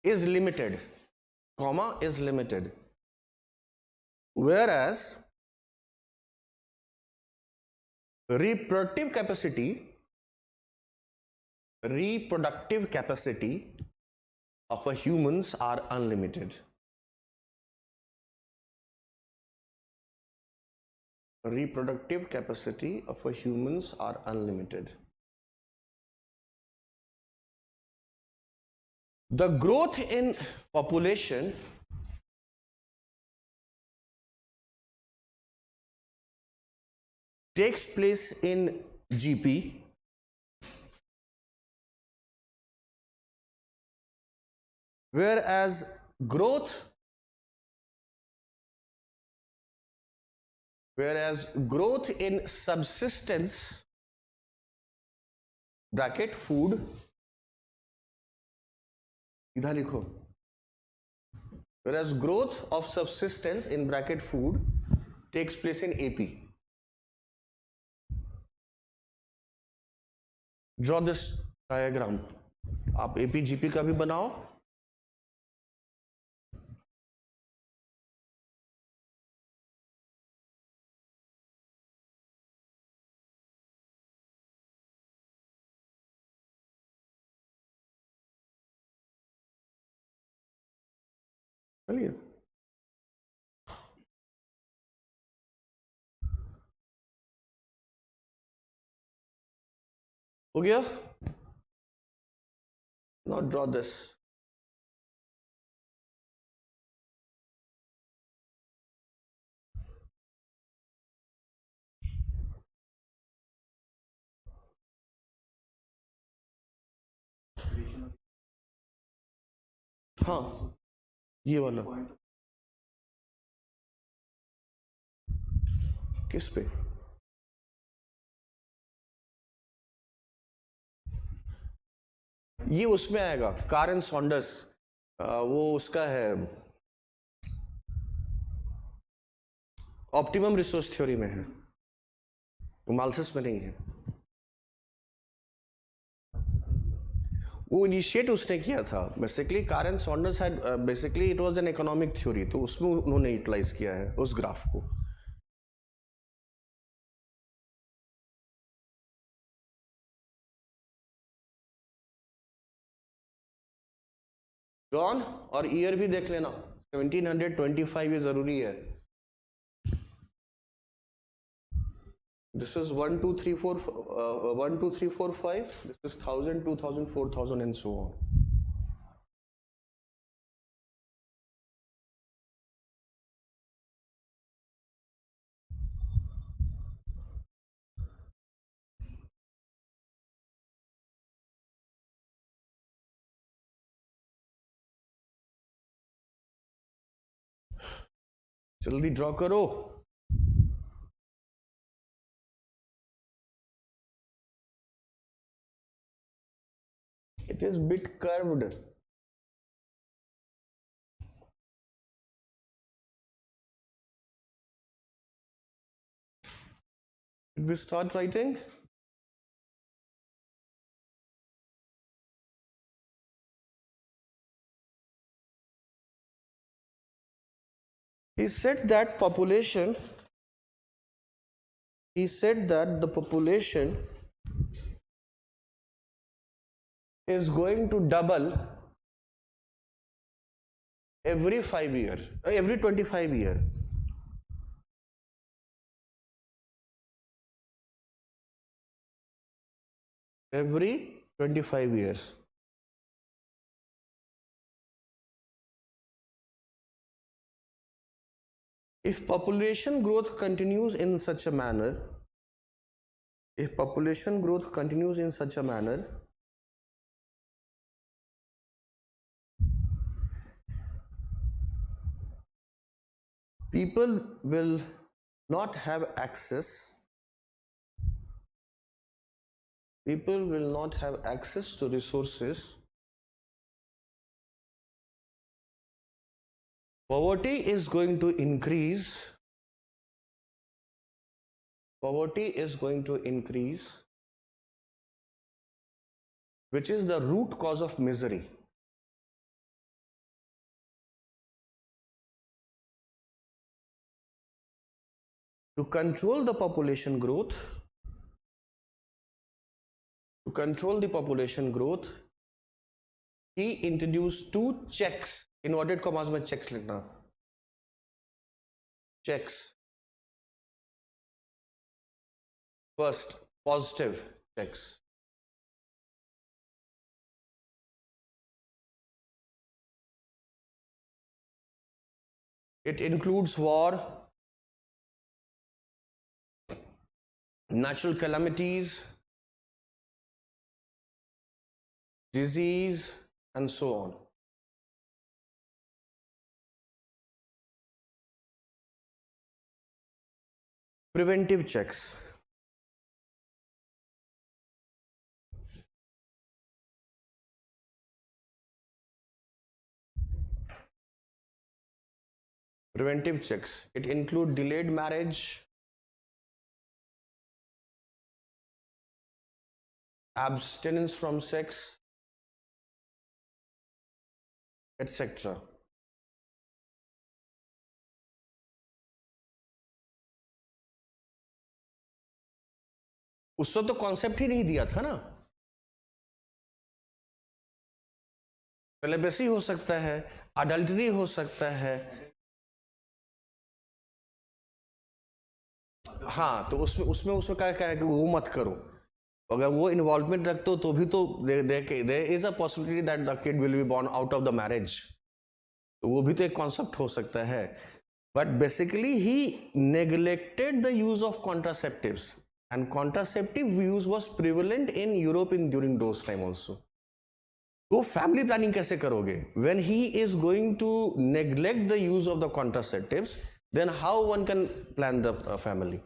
Is limited, comma, is limited. Whereas reproductive capacity of a humans are unlimited. Reproductive capacity of a humans are unlimited. The growth in population takes place in GP, whereas growth in subsistence bracket food, इधर लिखो, whereas growth of subsistence in bracket food takes place in AP. Draw this diagram. आप AP GP का भी बनाओ. चलिए, हो गया. Now draw this. हाँ, ये वाला किस पे? ये उसमें आएगा, कारन सॉन्डर्स, वो उसका है, ऑप्टिमम रिसोर्स थ्योरी में है, माल्थस में नहीं है. वो इनिशिएट उसने किया था बेसिकली. कारन Saunders had basically, it was an economic theory, तो उसमें उन्होंने यूटिलाइज किया है उस ग्राफ को. जॉन, और ईयर भी देख लेना, 1725 ये जरूरी है. This is 1 2 3 4 1 2 3 4 5. This is 1000 2000 4000 and so on. जल्दी ड्रॉ करो. It is bit curved. Did we start writing? He said that the population is going to double every 5 years, every 25 years. Every 25 years. If population growth continues in such a manner, people will not have access, people will not have access to resources, poverty is going to increase, poverty is going to increase, which is the root cause of misery. To control the population growth, he introduced two checks. Inverted commas में checks लिखना, checks. First, positive checks. It includes war, natural calamities, disease, and so on. Preventive checks. Preventive checks. It include delayed marriage, abstinence from sex, etc. उससे तो concept ही नहीं दिया था ना, celibacy हो सकता है, अडल्टरी हो सकता है, हाँ, तो उसमें क्या है कि वो मत करो, अगर वो इन्वॉल्वमेंट रखते हो तो भी तो there is a possibility that the kid will be born out of the marriage, तो वो भी तो एक कॉन्सेप्ट हो सकता है. But basically he neglected the use of contraceptives, and contraceptive use was prevalent in Europe during those time also. तो family planning कैसे करोगे? When he is going to neglect the use of the contraceptives, then how one can plan the family?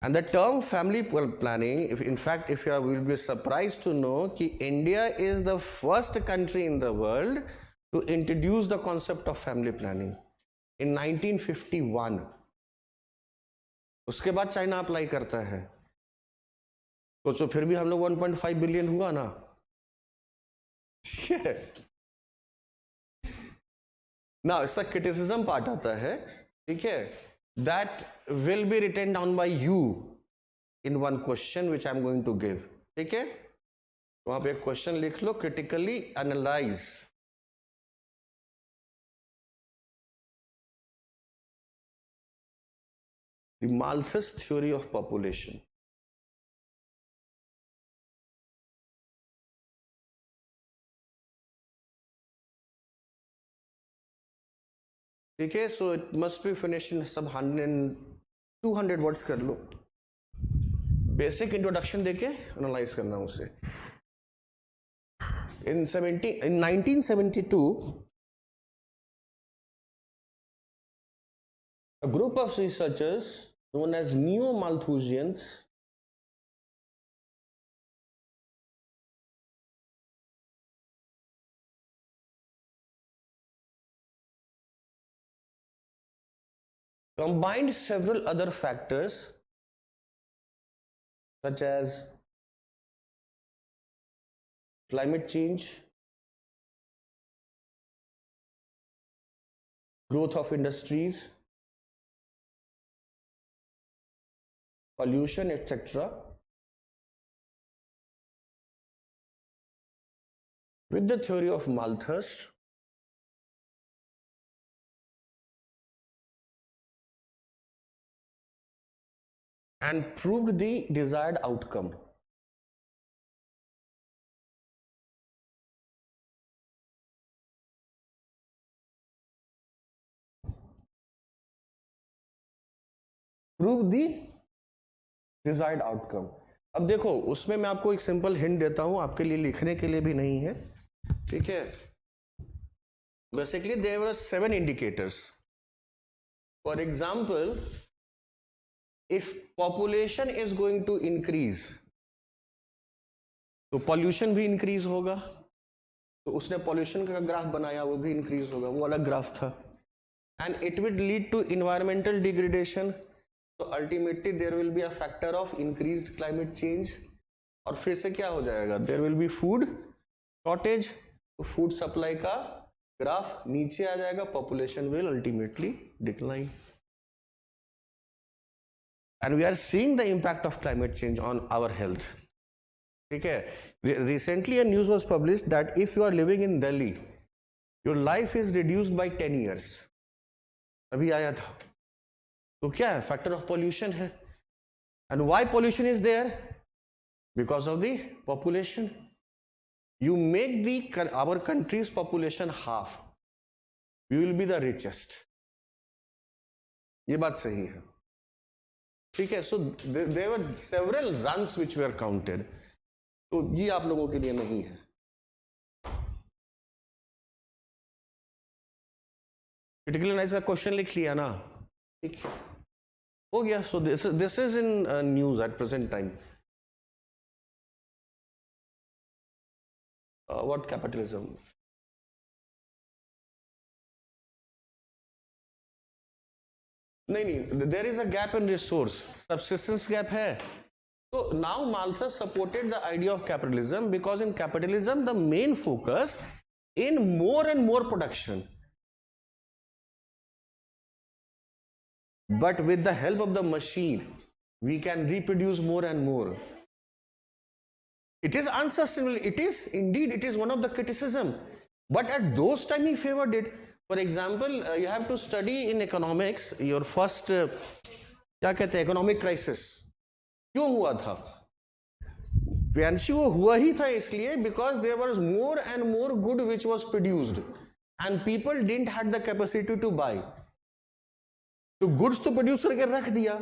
And the term family planning, if you will be surprised to know कि India is the first country in the world to introduce the concept of family planning in 1951. उसके बाद China apply करता है, सोचो फिर भी हम लोग 1.5 बिलियन हुआ ना. ठीक है ना, इसका क्रिटिसिज्म पार्ट आता है, ठीक है, that will be written down by you in one question which I am going to give. ठीक है, तो आप एक क्वेश्चन लिख लो, critically analyse the Malthus theory of population. ठीक है, so it must be finished in some 200 words कर लो, बेसिक इंट्रोडक्शन देके एनालाइज करना उसे. In 1972, a group of researchers known as neo-Malthusians combined several other factors such as climate change, growth of industries, pollution, etc., with the theory of Malthus and proved the desired outcome. Prove the desired outcome. अब देखो, उसमें मैं आपको एक simple hint देता हूं, आपके लिए लिखने के लिए भी नहीं है. ठीक है, basically there were 7 indicators For example, if population is going to increase, तो पॉल्यूशन भी इंक्रीज होगा, तो उसने पॉल्यूशन का ग्राफ बनाया, वो भी इंक्रीज होगा, वो अलग ग्राफ था. And it will lead to environmental degradation, तो ultimately there will be a factor of increased climate change, और फिर से क्या हो जाएगा, there will be food shortage, तो फूड सप्लाई का ग्राफ नीचे आ जाएगा, population will ultimately decline. And we are seeing the impact of climate change on our health. ठीक है, recently a news was published that if you are living in Delhi, your life is reduced by 10 years. अभी आया था. तो क्या है, factor of pollution है. And why pollution is there, because of the population. You make our country's population half, we will be the richest. ये बात सही है. ठीक है, so there were several runs which were counted. तो ये आप लोगों के लिए नहीं है. क्रिटिकल एनालिसिस का क्वेश्चन लिख लिया ना, ठीक है, हो गया. so this is in news at present time. What capitalism? नहीं, there is a gap in resource, subsistence gap है. So now Malthus supported the idea of capitalism because in capitalism the main focus in more and more production, but with the help of the machine we can reproduce more and more. It is unsustainable. It is indeed, it is one of the criticism, but at those time he favored it. For example, you have to study in economics your first क्या कहते हैं, economic crisis क्यों हुआ था. वो हुआ ही था इसलिए because there was more and more good which was produced and people didn't had the capacity to buy. तो goods तो produce करके रख दिया.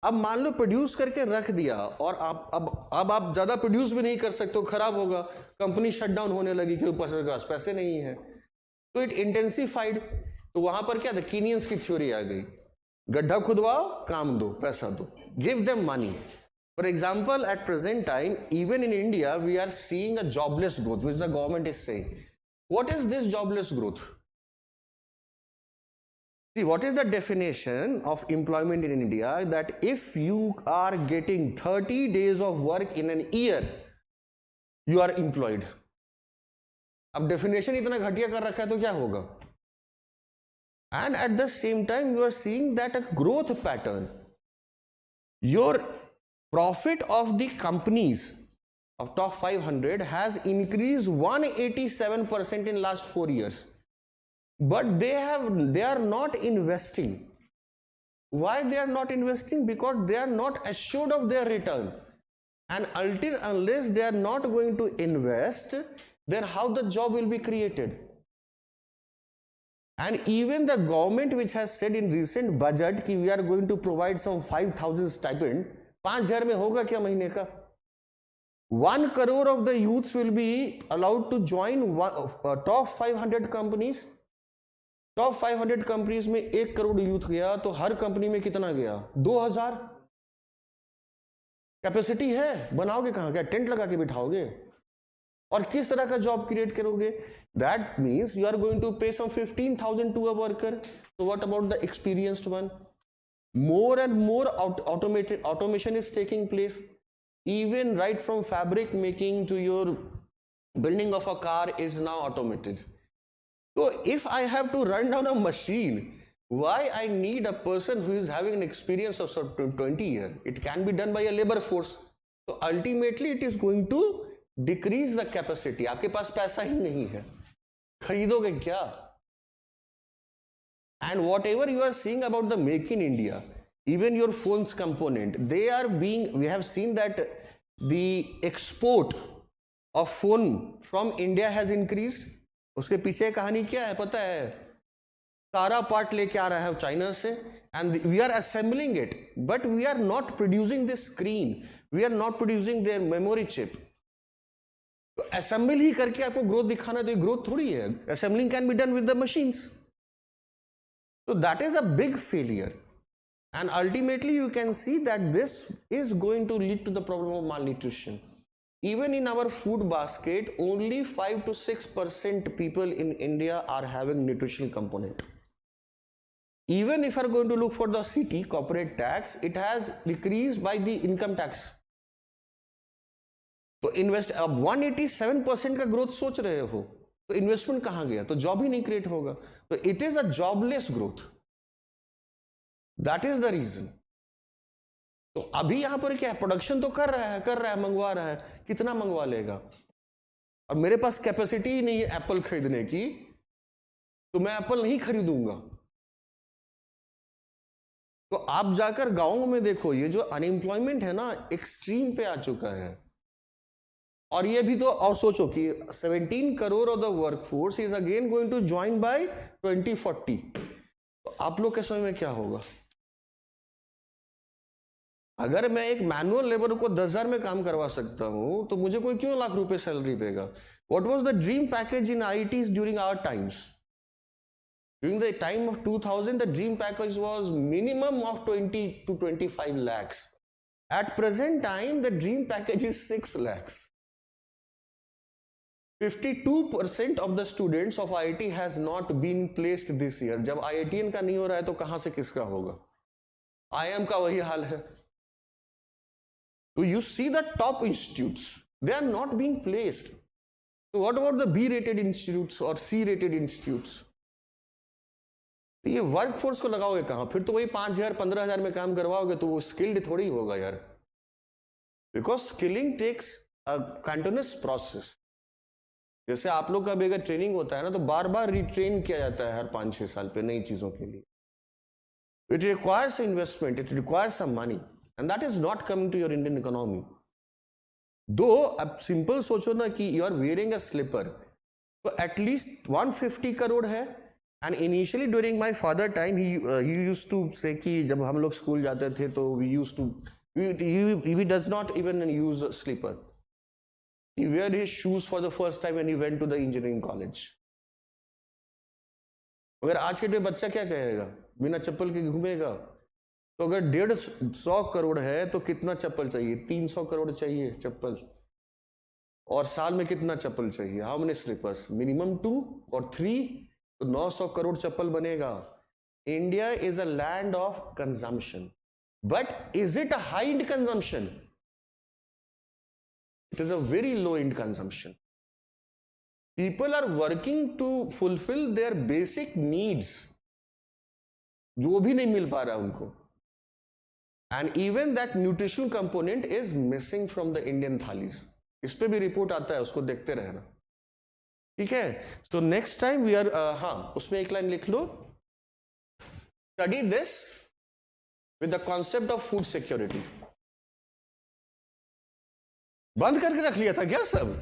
अब मान लो प्रोड्यूस करके रख दिया और अब आप ज्यादा प्रोड्यूस भी नहीं कर सकते हो, खराब होगा, कंपनी शट डाउन होने लगी क्योंकि पास पैसे नहीं है. तो इट इंटेंसिफाइड. तो वहां पर क्या था, कीनियंस की थ्योरी आ गई, गड्ढा खुदवाओ, काम दो, पैसा दो, give them money. For example, at present time even in India we are seeing a jobless growth which the government is saying. What is this jobless growth? See, what is the definition of employment in India? That if you are getting 30 days of work in an year, you are employed. अब definition इतना घटिया कर रखा है तो क्या होगा? And at the same time, you are seeing that a growth pattern. Your profit of the companies of top 500 has increased 187% in last 4 years. But they are not investing. Why they are not investing? Because they are not assured of their return, and unless they are not going to invest, then how the job will be created? And even the government which has said in recent budget कि we are going to provide some 5,000 stipend, 5,000 में होगा क्या महीने का? 1 crore of the youths will be allowed to join top 500 companies. Top 500 companies में 1 crore youth गया, तो हर company में कितना गया, 2,000. कैपेसिटी है, बनाओगे कहां, क्या टेंट लगा के बिठाओगे, और किस तरह का जॉब क्रिएट करोगे? That means you are going to pay some 15,000 to a worker. So what about the experienced one? More and more automation is taking place. Even right from fabric making to your building of a car is now automated. So if I have to run down a machine, why I need a person who is having an experience of 20 years? It can be done by a labor force. So ultimately it is going to decrease the capacity. आपके पास पैसा ही नहीं है, खरीदोगे क्या? And whatever you are seeing about the Make in India, even your phones component, we have seen that the export of phone from India has increased. उसके पीछे कहानी क्या है पता है? सारा पार्ट लेके आ रहा है चाइना से, and we are assembling it, but we are not producing this screen, we are not producing their memory chip. तो असेंबल ही करके आपको ग्रोथ दिखाना, तो ग्रोथ थोड़ी है. Assembling can be done with the machines. So that is a big failure, and ultimately you can see that this is going to lead to the problem of malnutrition. Even in our food basket, only 5 to 6% people in India are having nutritional component. Even if you are going to look for the CT, corporate tax, it has decreased by the income tax. तो invest अब 187% का growth सोच रहे हो, तो investment कहां गया? तो जॉब ही नहीं क्रिएट होगा. तो it is a jobless growth. That is the reason. तो अभी यहां पर क्या है, प्रोडक्शन तो कर रहा है, मंगवा रहा है. कितना मंगवा लेगा? और मेरे पास कैपेसिटी ही नहीं है एप्पल खरीदने की, तो मैं एप्पल नहीं खरीदूंगा. तो आप जाकर गांवों में देखो, ये जो अनएम्प्लॉयमेंट है ना, एक्सट्रीम पे आ चुका है. और ये भी तो और सोचो कि 17 crore of the workforce is again going to join by 2040. तो आप लोग के समय में क्या होगा? अगर मैं एक मैनुअल लेबर को 10,000 में काम करवा सकता हूं, तो मुझे कोई क्यों लाख रुपए सैलरी देगा? What was the dream package in IITs during our times? During the time of 2000, the dream package was minimum of 20 to 25 lakhs. At present time, the dream package is 6 lakhs. 52% of the students of IIT has not been placed this year. जब IITian का नहीं हो रहा है तो कहां से किसका होगा? IIM का वही हाल है. So you see the top institutes, they are not being placed. So what about the B-rated institutes or C-rated institutes? ये वर्कफोर्स को लगाओगे कहां? फिर तो वही 5,000 15,000 में काम करवाओगे, तो वो स्किल्ड थोड़ी होगा यार. Because skilling takes a continuous process. जैसे आप लोग का भी अगर ट्रेनिंग होता है ना, तो बार बार रिट्रेन किया जाता है हर 5-6 साल पे नई चीजों के लिए. It requires investment, it requires some money, and that is not coming to your Indian economy. Though अब सिंपल सोचो ना कि you are wearing a slipper, तो एटलीस्ट 150 करोड़ है. And initially during my father time, he used to say कि जब हम लोग स्कूल जाते थे तो he does not even use a slipper. He wear his shoes for the first time when he went to the engineering college. अगर आज के डेट बच्चा क्या कहेगा? बिना चप्पल के घूमेगा? तो अगर 150 करोड़ है तो कितना चप्पल चाहिए? 300 करोड़ चाहिए चप्पल. और साल में कितना चप्पल चाहिए? How many slippers? Minimum 2 or 3. तो 900 करोड़ चप्पल बनेगा. India is a land of consumption, but is it a high end consumption? It is a very low end consumption. People are working to fulfil their basic needs, जो भी नहीं मिल पा रहा उनको. And even that nutritional component is missing from the Indian thalis. इस पे भी रिपोर्ट आता है, उसको देखते रहना. ठीक है. तो नेक्स्ट टाइम वी आर, हाँ उसमें एक लाइन लिख लो, study this with the concept of food security. बंद करके रख लिया था क्या सब?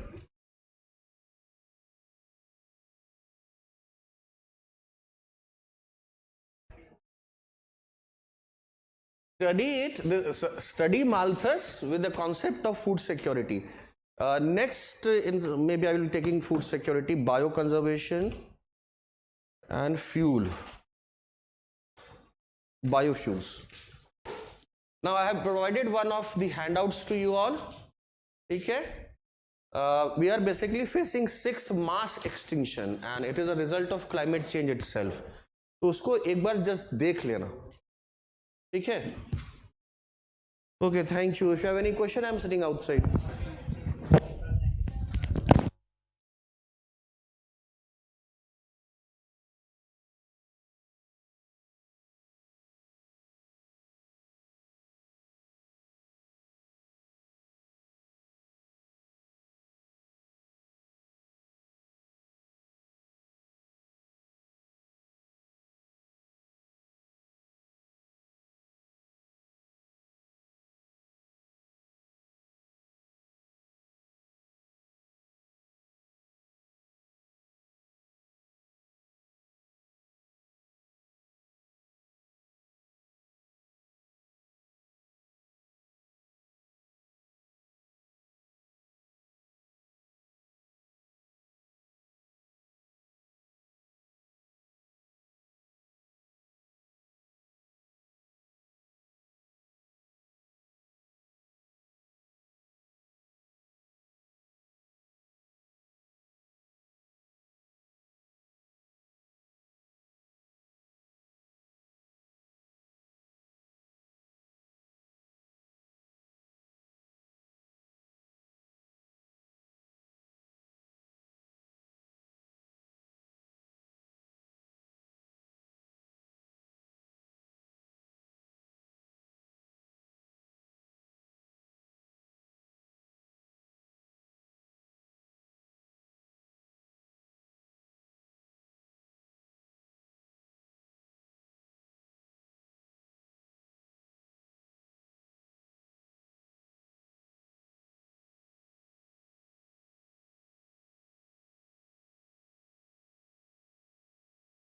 study Malthus with the concept of food security. Next, maybe I will be taking food security, bioconservation, and fuel, biofuels. Now I have provided one of the handouts to you all. Okay, we are basically facing 6th mass extinction, and it is a result of climate change itself. तो उसको एक बार just देख लेना. ठीक है? Okay, thank you. If you have any question, I am sitting outside.